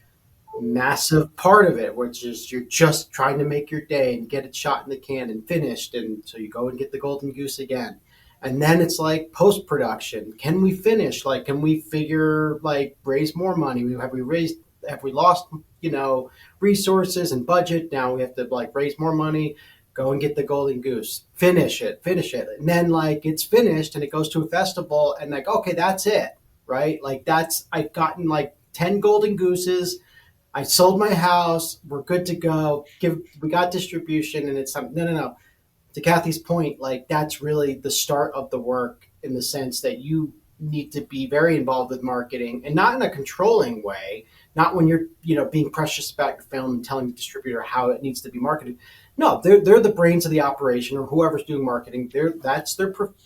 Speaker 4: massive part of it, which is you're just trying to make your day and get it shot in the can and finished, and so you go and get the golden goose again. And then it's like post production. Can we finish? Like, can we figure like raise more money? Have we lost resources and budget? Now we have to like raise more money. Go and get the golden goose. Finish it, and then like it's finished and it goes to a festival and like okay, that's it, right? Like that's I've gotten like 10 golden gooses. I sold my house. We're good to go. We got distribution, and it's no, no, no. To Kathy's point, like that's really the start of the work in the sense that you need to be very involved with marketing, and not in a controlling way. Not when you're being precious about your film and telling the distributor how it needs to be marketed. No, they're the brains of the operation, or whoever's doing marketing. They're the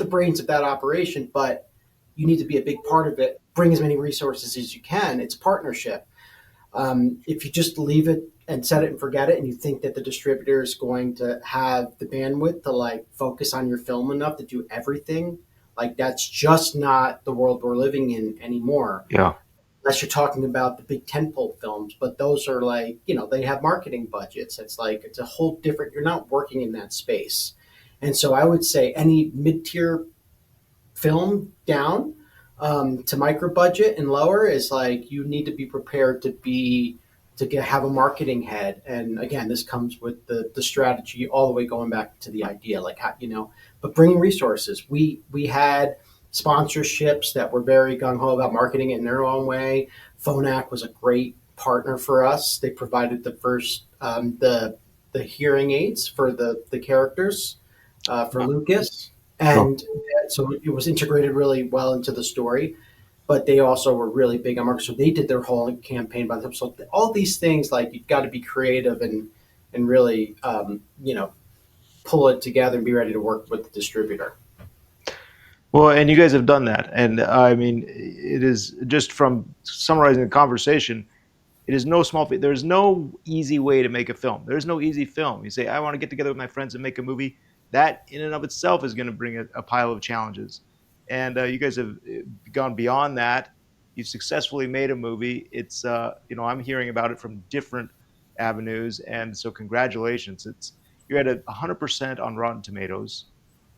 Speaker 4: brains of that operation, but you need to be a big part of it. Bring as many resources as you can. It's a partnership. If you just leave it and set it and forget it, and you think that the distributor is going to have the bandwidth to like focus on your film enough to do everything, like that's just not the world we're living in anymore.
Speaker 3: Yeah.
Speaker 4: Unless you're talking about the big tentpole films, but those are like they have marketing budgets. It's like it's a whole different. You're not working in that space, and so I would say any mid-tier film down to micro budget and lower is like you need to be prepared have a marketing head. And again, this comes with the strategy all the way going back to the idea, like how but bringing resources. We had sponsorships that were very gung ho about marketing it in their own way. Phonak was a great partner for us. They provided the first the hearing aids for the characters for Lucas, and so it was integrated really well into the story. But they also were really big on marketing, so they did their whole campaign by themselves. So all these things, like you've got to be creative and really pull it together and be ready to work with the distributor.
Speaker 3: Well, and you guys have done that. And I mean, it is just from summarizing the conversation, it is no small feat. There's no easy way to make a film. There's no easy film. You say, I want to get together with my friends and make a movie. That in and of itself is going to bring a pile of challenges. And you guys have gone beyond that. You've successfully made a movie. It's, I'm hearing about it from different avenues. And so congratulations. You're at 100% on Rotten Tomatoes.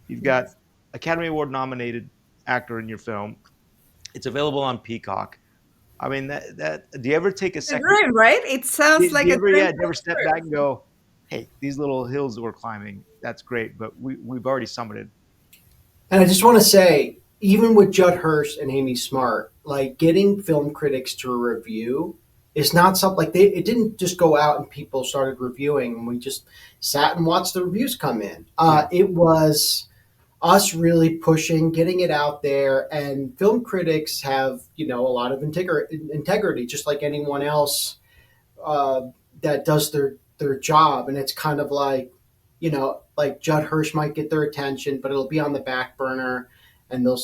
Speaker 3: You've got Academy Award nominated actor in your film. It's available on Peacock. I mean, that do you ever take a
Speaker 1: It's a
Speaker 3: second?
Speaker 1: dream, right? It sounds like a dream.
Speaker 3: Do you ever step back and go, hey, these little hills that we're climbing, that's great, but we've already summited.
Speaker 4: And I just want to say, even with Judd Hirsch and Amy Smart, like getting film critics to review is not something like it didn't just go out and people started reviewing and we just sat and watched the reviews come in. It was us really pushing, getting it out there, and film critics have, a lot of integrity, just like anyone else uh, that does their job. And it's kind of like, like Judd Hirsch might get their attention, but it'll be on the back burner, and they'll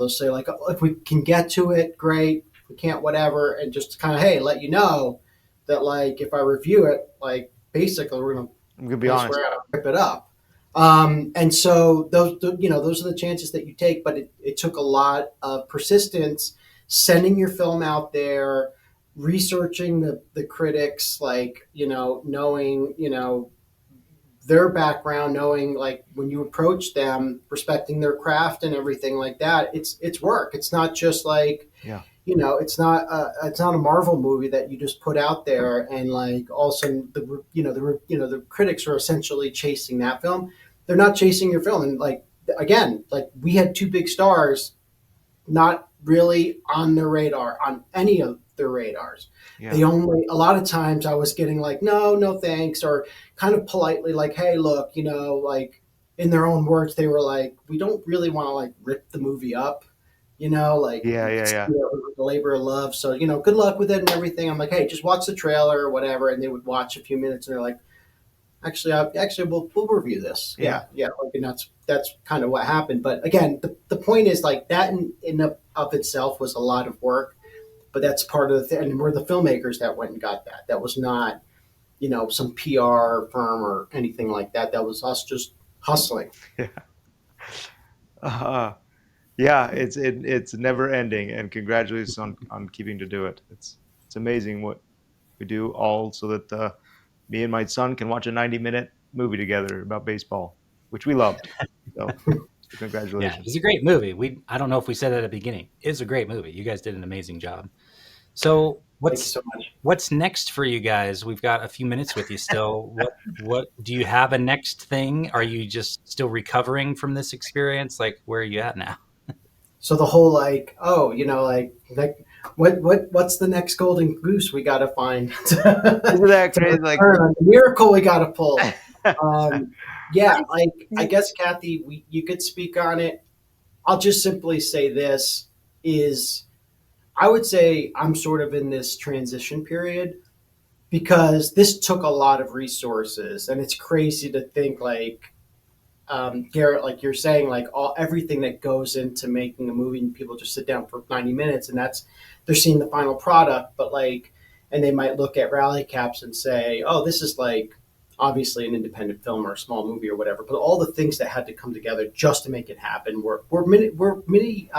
Speaker 4: say like, oh, if we can get to it, great. If we can't, whatever, and just kind of, hey, let you know that like if I review it, like basically
Speaker 3: I'm gonna be honest.
Speaker 4: we're gonna rip it up. And so those are the chances that you take, but it took a lot of persistence, sending your film out there, researching the critics, like, knowing, their background, knowing like when you approach them, respecting their craft and everything like that. It's work. It's not just like,
Speaker 3: Yeah.
Speaker 4: it's not a Marvel movie that you just put out there and like all of a sudden the critics are essentially chasing that film. They're not chasing your film. And like, again, like we had two big stars not really on their radar, on any of their radars.
Speaker 3: Yeah.
Speaker 4: They only, a lot of times I was getting like, no, thanks, or kind of politely like, hey, look, like in their own words, they were like, we don't really want to like rip the movie up, like
Speaker 3: Yeah.
Speaker 4: the labor of love. So, good luck with it and everything. I'm like, hey, just watch the trailer or whatever. And they would watch a few minutes and they're like, actually, we'll review this. Yeah. Like, and that's kind of what happened. But again, the point is like that in of itself was a lot of work, but that's part of the thing. And we're the filmmakers that went and got that. That was not, some PR firm or anything like that. That was us just hustling.
Speaker 3: Yeah. Yeah, it's never ending, and congratulations on keeping to do it. It's amazing what we do, all so that me and my son can watch a 90-minute movie together about baseball, which we loved. So
Speaker 2: Yeah,
Speaker 3: congratulations.
Speaker 2: it's a great movie. I don't know if we said that at the beginning. It's a great movie. You guys did an amazing job. So
Speaker 4: Thank you so much.
Speaker 2: what's next for you guys? We've got a few minutes with you still. What do you have a next thing? Are you just still recovering from this experience? Like, where are you at now?
Speaker 4: So the whole like, like what's the next golden goose we got to find?
Speaker 3: Isn't that crazy? Like,
Speaker 4: the miracle we got to pull. Yeah, like I guess Kathy, you could speak on it. I'll just simply say this is, I would say I'm sort of in this transition period because this took a lot of resources, and it's crazy to think like, Garrett, like you're saying, like everything that goes into making a movie, and people just sit down for 90 minutes and they're seeing the final product, but like, and they might look at Rally Caps and say, oh, this is like obviously an independent film or a small movie or whatever, but all the things that had to come together just to make it happen were many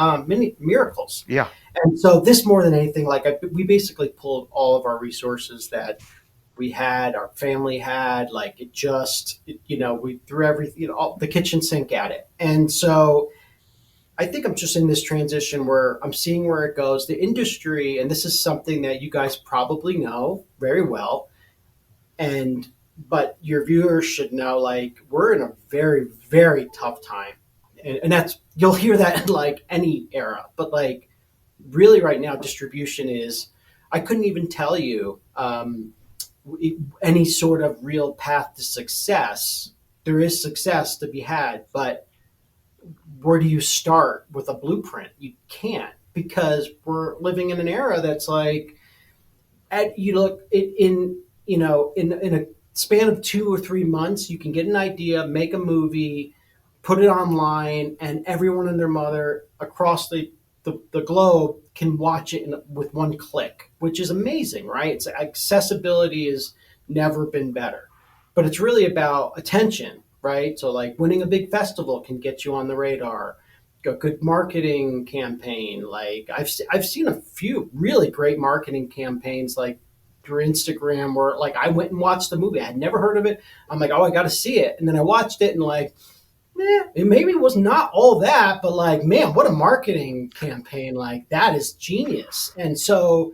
Speaker 4: miracles.
Speaker 3: yeah,
Speaker 4: And so this more than anything, like we basically pulled all of our resources that we had, our family had, like we threw everything, all, the kitchen sink at it. And so I think I'm just in this transition where I'm seeing where it goes. The industry, and this is something that you guys probably know very well, but your viewers should know, like, we're in a very, very tough time. And that's, you'll hear that in like any era, but like really right now, distribution is, I couldn't even tell you, any sort of real path to success. There is success to be had, but where do you start with a blueprint? You can't, because we're living in an era that's like, you look in a span of 2 or 3 months, you can get an idea, make a movie, put it online, and everyone and their mother across the globe can watch it with one click, which is amazing, right? It's accessibility has never been better, but it's really about attention, right? So like winning a big festival can get you on the radar. A good marketing campaign, like I've seen a few really great marketing campaigns, like through Instagram, where like I went and watched the movie. I had never heard of it. I'm like, oh, I got to see it, and then I watched it, and like, it maybe was not all that, but like, man, what a marketing campaign. Like, that is genius. And so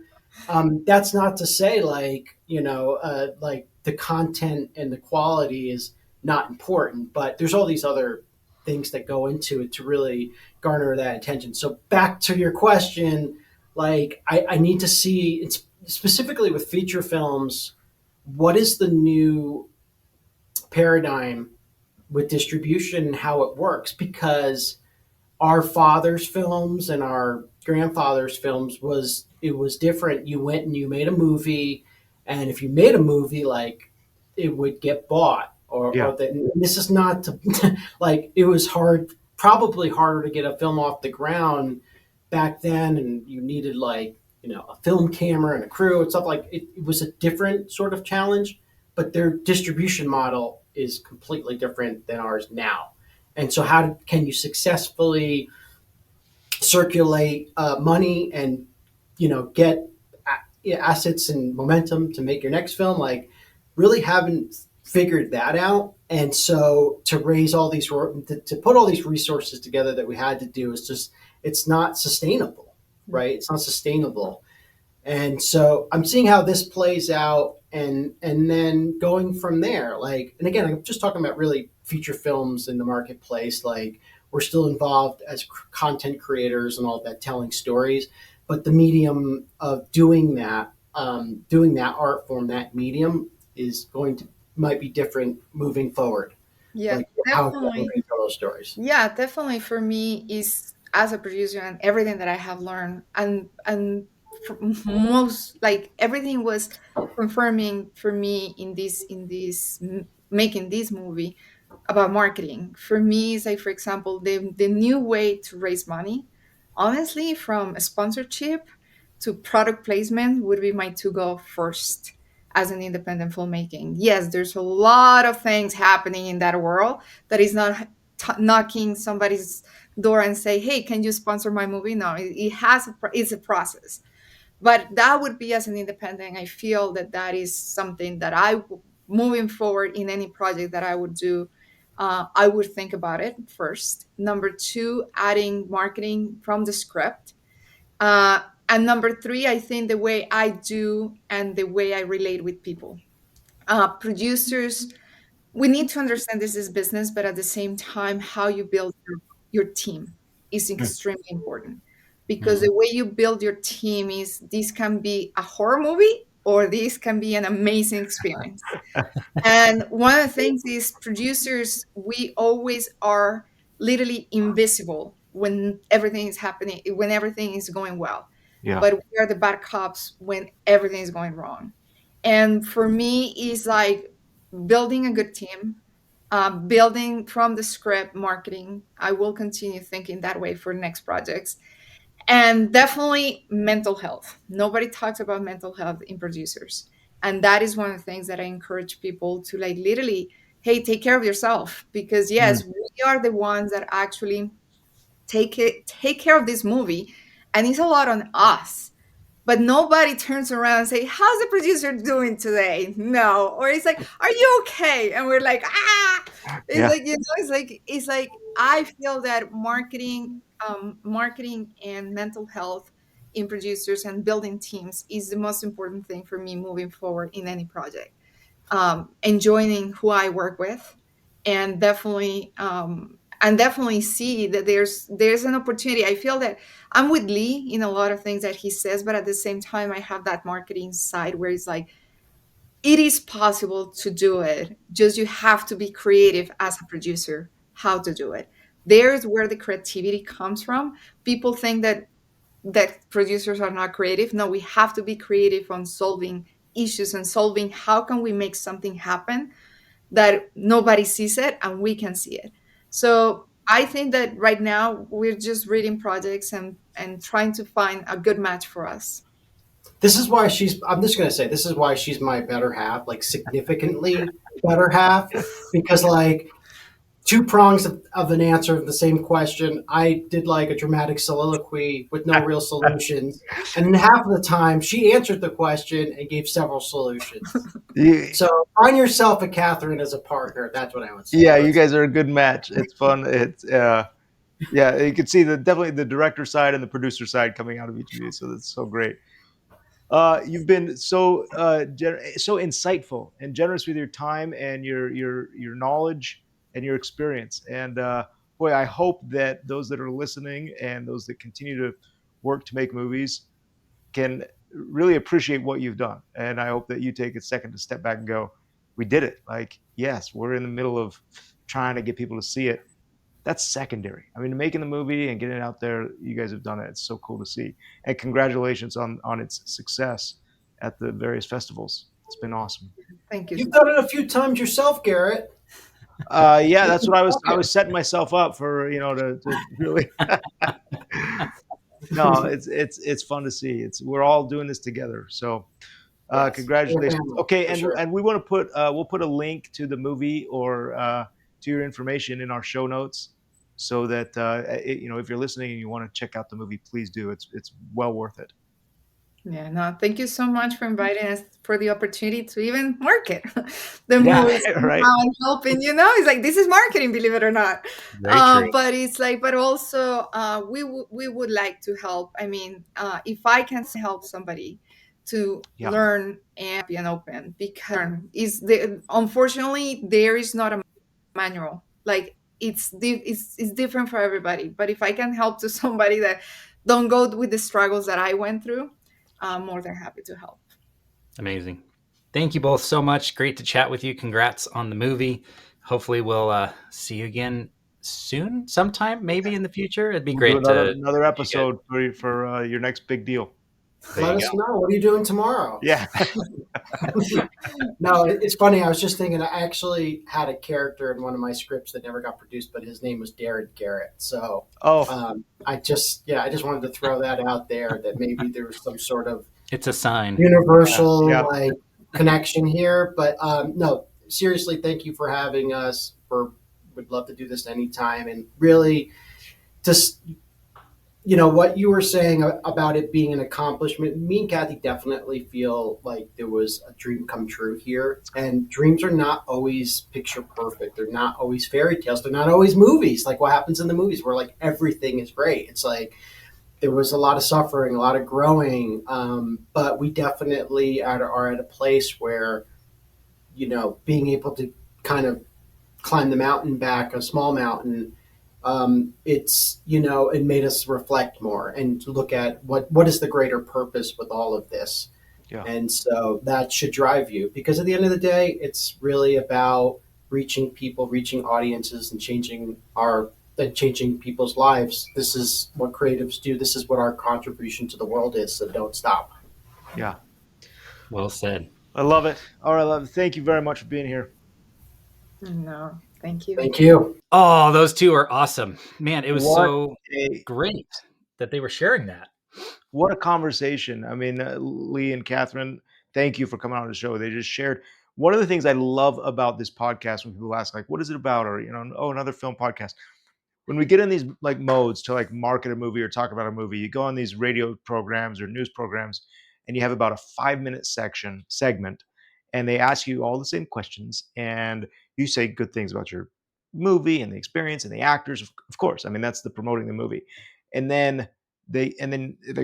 Speaker 4: that's not to say like, like the content and the quality is not important, but there's all these other things that go into it to really garner that attention. So back to your question, like I need to see it's specifically with feature films, what is the new paradigm with distribution and how it works? Because our father's films and our grandfather's films was it was different. You went and you made a movie, and if you made a movie, like it would get bought,
Speaker 3: Yeah.
Speaker 4: or that this is not to, like it was hard, probably harder to get a film off the ground back then, and you needed like a film camera and a crew and stuff like it was a different sort of challenge, but their distribution model is completely different than ours now. And so, how can you successfully circulate money and get assets and momentum to make your next film? Like, really haven't figured that out. And so, to raise all these to put all these resources together that we had to do is just it's not sustainable, right? It's not sustainable. And so I'm seeing how this plays out, and then going from there. Like, and again, I'm just talking about really feature films in the marketplace. Like, we're still involved as content creators and all that, telling stories, but the medium of doing that art form, that medium is going to might be different moving forward.
Speaker 1: Yeah,
Speaker 4: Like how we
Speaker 1: definitely.
Speaker 4: can tell those stories.
Speaker 1: Yeah, definitely for me is as a producer and everything that I have learned most like everything was confirming for me in this making this movie about marketing. For me, it's like for example, the new way to raise money, honestly, from a sponsorship to product placement would be my to go first as an independent filmmaking. Yes, there's a lot of things happening in that world that is not knocking somebody's door and say, "Hey, can you sponsor my movie?" No, it has it's a process. But that would be as an independent. I feel that that is something that moving forward in any project that I would do, I would think about it first. Number two, adding marketing from the script. And number three, I think the way I do and the way I relate with people. Producers, we need to understand this is business, but at the same time, how you build your team is extremely important because
Speaker 3: Mhm.
Speaker 1: the way you build your team is this can be a horror movie or this can be an amazing experience. And one of the things is producers, we always are literally invisible when everything is happening, when everything is going well.
Speaker 3: Yeah.
Speaker 1: But we are the bad cops when everything is going wrong. And for me, it's like building a good team, building from the script, marketing. I will continue thinking that way for next projects, and definitely mental health. Nobody talks about mental health in producers, and that is one of the things that I encourage people to like literally, hey, take care of yourself, because
Speaker 3: Mm.
Speaker 1: yes, we are the ones that actually take care of this movie, and it's a lot on us, but nobody turns around and say, how's the producer doing today? No. Or it's like, are you okay? And we're like, ah. It's
Speaker 3: Yeah.
Speaker 1: like, it's like I feel that marketing and mental health in producers and building teams is the most important thing for me moving forward in any project. Enjoying who I work with, and definitely see that there's an opportunity. I feel that I'm with Lee in a lot of things that he says, but at the same time, I have that marketing side where it's like it is possible to do it. Just you have to be creative as a producer how to do it. There's where the creativity comes from. People think that producers are not creative. No, we have to be creative on solving issues and solving how can we make something happen that nobody sees it and we can see it. So I think that right now we're just reading projects and trying to find a good match for us.
Speaker 4: This is why she's. I'm just going to say this is why she's my better half, like significantly better half, because like two prongs of an answer of the same question. I did like a dramatic soliloquy with no real solutions, and then half of the time she answered the question and gave several solutions.
Speaker 3: You,
Speaker 4: So find yourself a Catherine as a partner. That's what I would say.
Speaker 3: yeah, you guys are a good match. It's fun. It's yeah, you can see the definitely the director side and the producer side coming out of each of you. So that's so great. You've been so so insightful and generous with your time and your knowledge and your experience. And boy, I hope that those that are listening and those that continue to work to make movies can really appreciate what you've done. And I hope that you take a second to step back and go, we did it. Like, yes, we're in the middle of trying to get people to see it. That's secondary. I mean, making the movie and getting it out there, you guys have done it. It's so cool to see. And congratulations on its success at the various festivals. It's been awesome.
Speaker 1: Thank you.
Speaker 4: You've done it a few times yourself, Garrett.
Speaker 3: Yeah, that's what I was setting myself up for, to really. No, it's fun to see. We're all doing this together. So
Speaker 4: Yes.
Speaker 3: congratulations. Okay,
Speaker 4: For
Speaker 3: and
Speaker 4: sure.
Speaker 3: and we want to we'll put a link to the movie or to your information in our show notes, so that if you're listening and you want to check out the movie, please do. It's well worth it.
Speaker 1: Yeah, no, thank you so much for inviting us, for the opportunity to even market the
Speaker 3: Yeah,
Speaker 1: movies and
Speaker 3: right.
Speaker 1: how I'm helping. It's like this is marketing, believe it or not.
Speaker 2: Very true.
Speaker 1: But it's like, but also, we would like to help. I mean, if I can help somebody to
Speaker 3: Yeah.
Speaker 1: learn and be an open, because unfortunately there is not a manual. Like it's different for everybody. But if I can help to somebody that don't go with the struggles that I went through, I'm more than happy to help.
Speaker 2: Amazing. Thank you both so much. Great to chat with you. Congrats on the movie. Hopefully we'll see you again soon, sometime, maybe in the future. It'd be
Speaker 3: We'll
Speaker 2: great
Speaker 3: do
Speaker 2: to
Speaker 3: another episode for your next big deal.
Speaker 2: There
Speaker 4: Let
Speaker 2: you
Speaker 4: us
Speaker 2: go.
Speaker 4: know. What are you doing tomorrow?
Speaker 3: Yeah.
Speaker 4: No, it's funny. I was just thinking. I actually had a character in one of my scripts that never got produced, but his name was Darren Garrett. So I just wanted to throw that out there, that maybe there was some sort of
Speaker 2: It's a sign.
Speaker 4: universal
Speaker 3: Yeah.
Speaker 4: like connection here. But no, seriously, thank you for having us. Would love to do this anytime, and really just what you were saying about it being an accomplishment. Me and Kathy definitely feel like there was a dream come true here, and dreams are not always picture perfect. They're not always fairy tales. They're not always movies like what happens in the movies where like everything is great. It's like there was a lot of suffering, a lot of growing, but we definitely are at a place where being able to kind of climb the mountain back, a small mountain, it made us reflect more and look at what is the greater purpose with all of this.
Speaker 3: Yeah.
Speaker 4: And so that should drive you, because at the end of the day, it's really about reaching people, reaching audiences, and changing people's lives. This is what creatives do. This is what our contribution to the world is. So don't stop.
Speaker 3: Yeah.
Speaker 2: Well said.
Speaker 3: I love it. All right, love it. Thank you very much for being here.
Speaker 1: No, thank you.
Speaker 4: Thank you.
Speaker 2: Oh, those two are awesome. Man, it was
Speaker 3: What
Speaker 2: great that they were sharing that.
Speaker 3: What a conversation. I mean, Lee and Catherine, thank you for coming on the show. They just shared. One of the things I love about this podcast, when people ask, like, what is it about? Or, another film podcast. When we get in these like modes to like market a movie or talk about a movie, you go on these radio programs or news programs, and you have about a 5-minute segment, and they ask you all the same questions, and you say good things about your movie and the experience and the actors, of course. I mean, that's the promoting the movie. And then they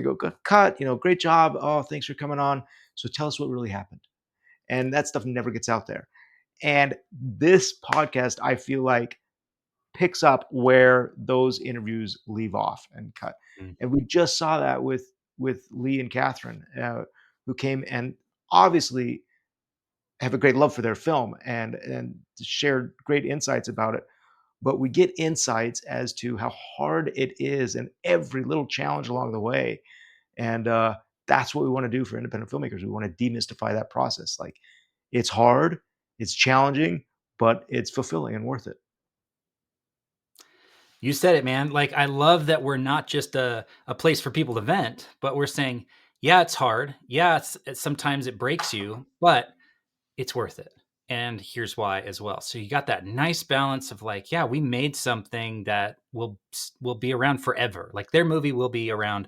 Speaker 3: go, cut, great job. Oh, thanks for coming on. So tell us what really happened. And that stuff never gets out there. And this podcast, I feel like, picks up where those interviews leave off and cut. And we just saw that with Lee and Catherine, who came and obviously have a great love for their film and shared great insights about it. But we get insights as to how hard it is and every little challenge along the way. And that's what we want to do for independent filmmakers. We want to demystify that process. Like, it's hard, it's challenging, but it's fulfilling and worth it.
Speaker 2: You said it, man. Like, I love that we're not just a place for people to vent, but we're saying, yeah, it's hard. Yeah, sometimes it breaks you, but it's worth it. And here's why as well. So you got that nice balance of like, yeah, we made something that will be around forever. Like, their movie will be around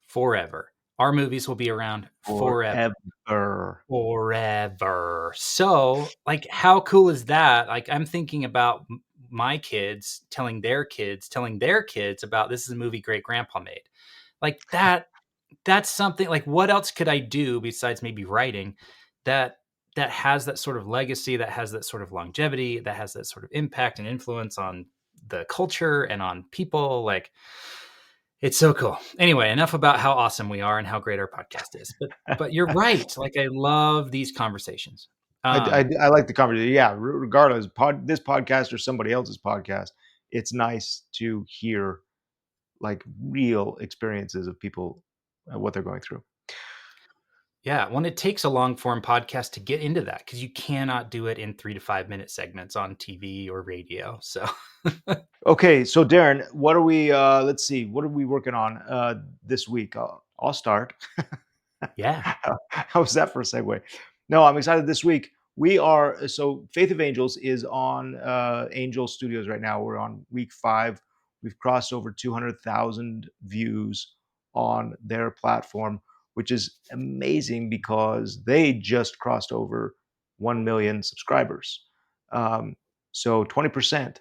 Speaker 2: forever. Our movies will be around forever. So, like, how cool is that? Like, I'm thinking about my kids telling their kids about, this is a movie great grandpa made. Like, that's something. Like, what else could I do besides maybe writing that has that sort of legacy, that has that sort of longevity, that has that sort of impact and influence on the culture and on people. Like, it's so cool. Anyway, enough about how awesome we are and how great our podcast is. But you're right. Like, I love these conversations.
Speaker 3: I like the conversation. Yeah, regardless, this podcast or somebody else's podcast, it's nice to hear like real experiences of people, what they're going through.
Speaker 2: Yeah, when it takes a long form podcast to get into that, because you cannot do it in 3 to 5 minute segments on TV or radio. So
Speaker 3: Okay, so Darren, what are we? Let's see, what are we working on this week? I'll start.
Speaker 2: yeah.
Speaker 3: How's that for a segue? No, I'm excited this week. We are so Faith of Angels is on Angel Studios right now. We're on week 5. We've crossed over 200,000 views on their platform, which is amazing because they just crossed over 1 million subscribers. So 20%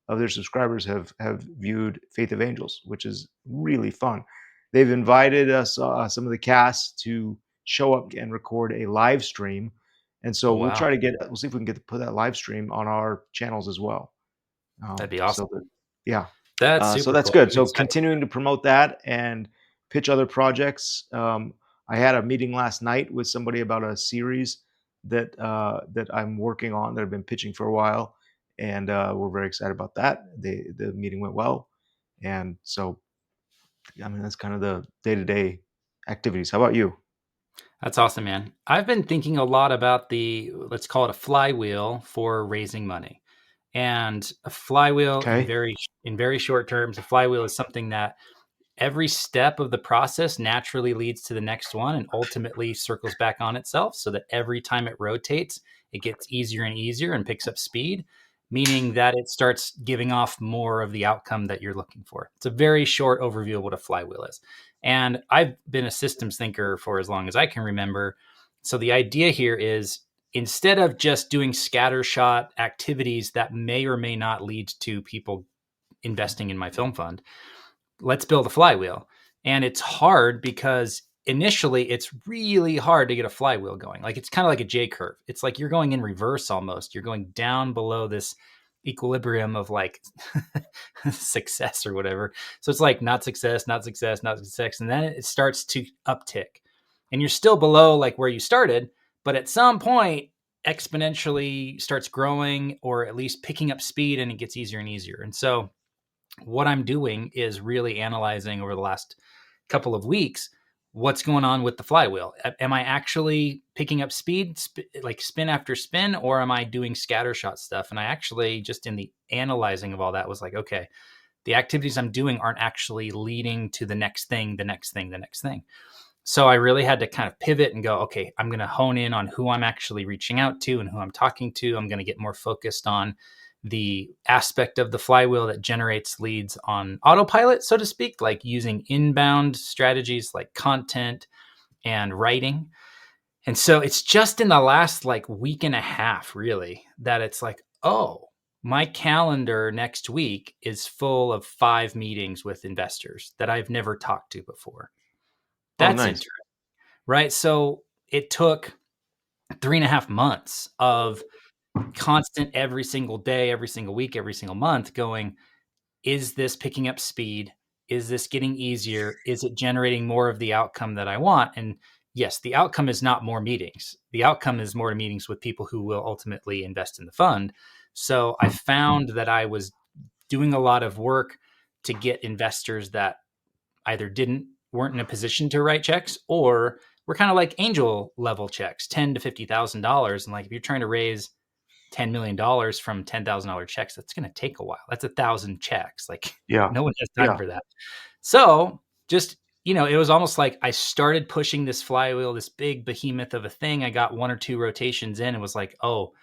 Speaker 3: of their subscribers have viewed Faith of Angels, which is really fun. They've invited us, some of the cast, to show up and record a live stream, and so
Speaker 2: Oh, wow.
Speaker 3: we'll see if we can get to put that live stream on our channels as well.
Speaker 2: That'd be awesome.
Speaker 3: Yeah,
Speaker 2: That's super
Speaker 3: so that's
Speaker 2: cool.
Speaker 3: good. So continuing to promote that and pitch other projects. I had a meeting last night with somebody about a series that I'm working on that I've been pitching for a while, and we're very excited about that. The meeting went well, and so I mean that's kind of the day-to-day activities. How about you?
Speaker 2: That's awesome, man. I've been thinking a lot about let's call it a flywheel for raising money. And a flywheel
Speaker 3: Okay.
Speaker 2: in very short terms, a flywheel is something that every step of the process naturally leads to the next one and ultimately circles back on itself, so that every time it rotates, it gets easier and easier and picks up speed, meaning that it starts giving off more of the outcome that you're looking for. It's a very short overview of what a flywheel is. And I've been a systems thinker for as long as I can remember. So the idea here is, instead of just doing scattershot activities that may or may not lead to people investing in my film fund, let's build a flywheel. And it's hard because initially it's really hard to get a flywheel going. Like, it's kind of like a J curve. It's like you're going in reverse almost. You're going down below this equilibrium of like success or whatever. So it's like not success, not success, not success. And then it starts to uptick. And you're still below like where you started, but at some point exponentially starts growing, or at least picking up speed, and it gets easier and easier. And so what I'm doing is really analyzing over the last couple of weeks what's going on with the flywheel. Am I actually picking up speed, like spin after spin, or am I doing scattershot stuff? And I actually, just in the analyzing of all that, was like, okay, the activities I'm doing aren't actually leading to the next thing, the next thing, the next thing. So I really had to kind of pivot and go, okay, I'm going to hone in on who I'm actually reaching out to and who I'm talking to. I'm going to get more focused on the aspect of the flywheel that generates leads on autopilot, so to speak, like using inbound strategies like content and writing. And so it's just in the last like week and a half, really, that it's like, oh, my calendar next week is full of 5 meetings with investors that I've never talked to before. That's
Speaker 3: nice.
Speaker 2: interesting, right? So it took 3.5 months of constant, every single day, every single week, every single month, going, is this picking up speed? Is this getting easier? Is it generating more of the outcome that I want? And yes, the outcome is not more meetings. The outcome is more meetings with people who will ultimately invest in the fund. So I found that I was doing a lot of work to get investors that either weren't in a position to write checks, or were kind of like angel level checks, $10,000 to $50,000. And like, if you're trying to raise $10 million from $10,000 checks, that's going to take a while. That's 1,000 checks. Like,
Speaker 3: Yeah.
Speaker 2: no one has time for that. So just, it was almost like I started pushing this flywheel, this big behemoth of a thing. I got 1 or 2 rotations in and was like, oh,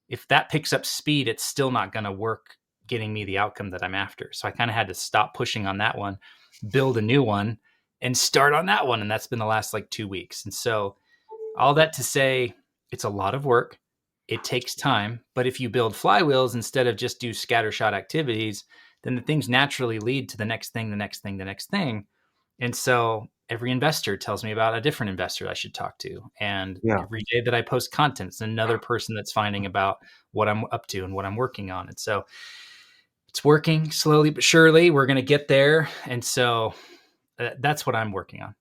Speaker 2: if that picks up speed, it's still not going to work getting me the outcome that I'm after. So I kind of had to stop pushing on that one, build a new one, and start on that one. And that's been the last like 2 weeks. And so all that to say, it's a lot of work. It takes time. But if you build flywheels instead of just do scattershot activities, then the things naturally lead to the next thing, the next thing, the next thing. And so every investor tells me about a different investor I should talk to. And every day that I post content, it's another person that's finding about what I'm up to and what I'm working on. And so it's working slowly but surely. We're going to get there. And so that's what I'm working on.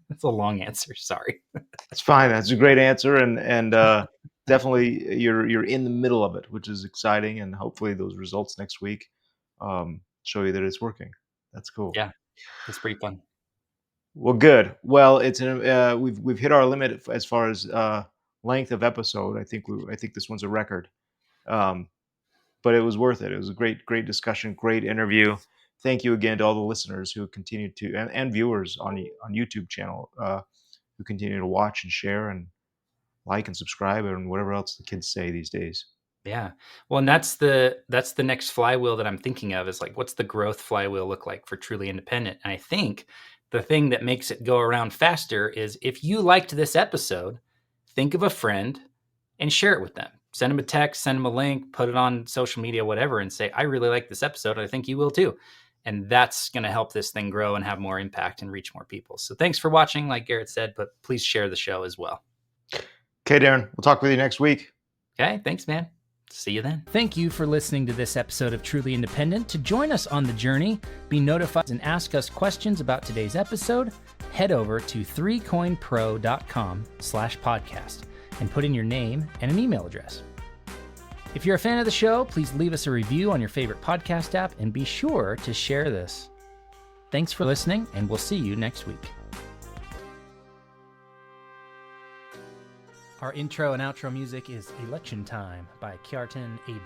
Speaker 2: That's a long answer. Sorry.
Speaker 3: That's fine. That's a great answer, and definitely you're in the middle of it, which is exciting, and hopefully those results next week show you that it's working. That's cool.
Speaker 2: Yeah, it's pretty fun.
Speaker 3: Well, good. Well, we've hit our limit as far as length of episode. I think this one's a record, but it was worth it. It was a great discussion, great interview. Thank you again to all the listeners who continue to and viewers on YouTube channel who continue to watch and share and like and subscribe and whatever else the kids say these days.
Speaker 2: Yeah. Well, and that's the next flywheel that I'm thinking of is like, what's the growth flywheel look like for Truly Independent? And I think the thing that makes it go around faster is if you liked this episode, think of a friend and share it with them. Send them a text, send them a link, put it on social media, whatever, and say, I really like this episode. I think you will too. And that's going to help this thing grow and have more impact and reach more people. So thanks for watching, like Garrett said, but please share the show as well.
Speaker 3: Okay, Darren, we'll talk with you next week.
Speaker 2: Okay, thanks, man. See you then. Thank you for listening to this episode of Truly Independent. To join us on the journey, be notified and ask us questions about today's episode, head over to 3coinpro.com/podcast and put in your name and an email address. If you're a fan of the show, please leave us a review on your favorite podcast app and be sure to share this. Thanks for listening, and we'll see you next week. Our intro and outro music is Election Time by Kjartan Abel.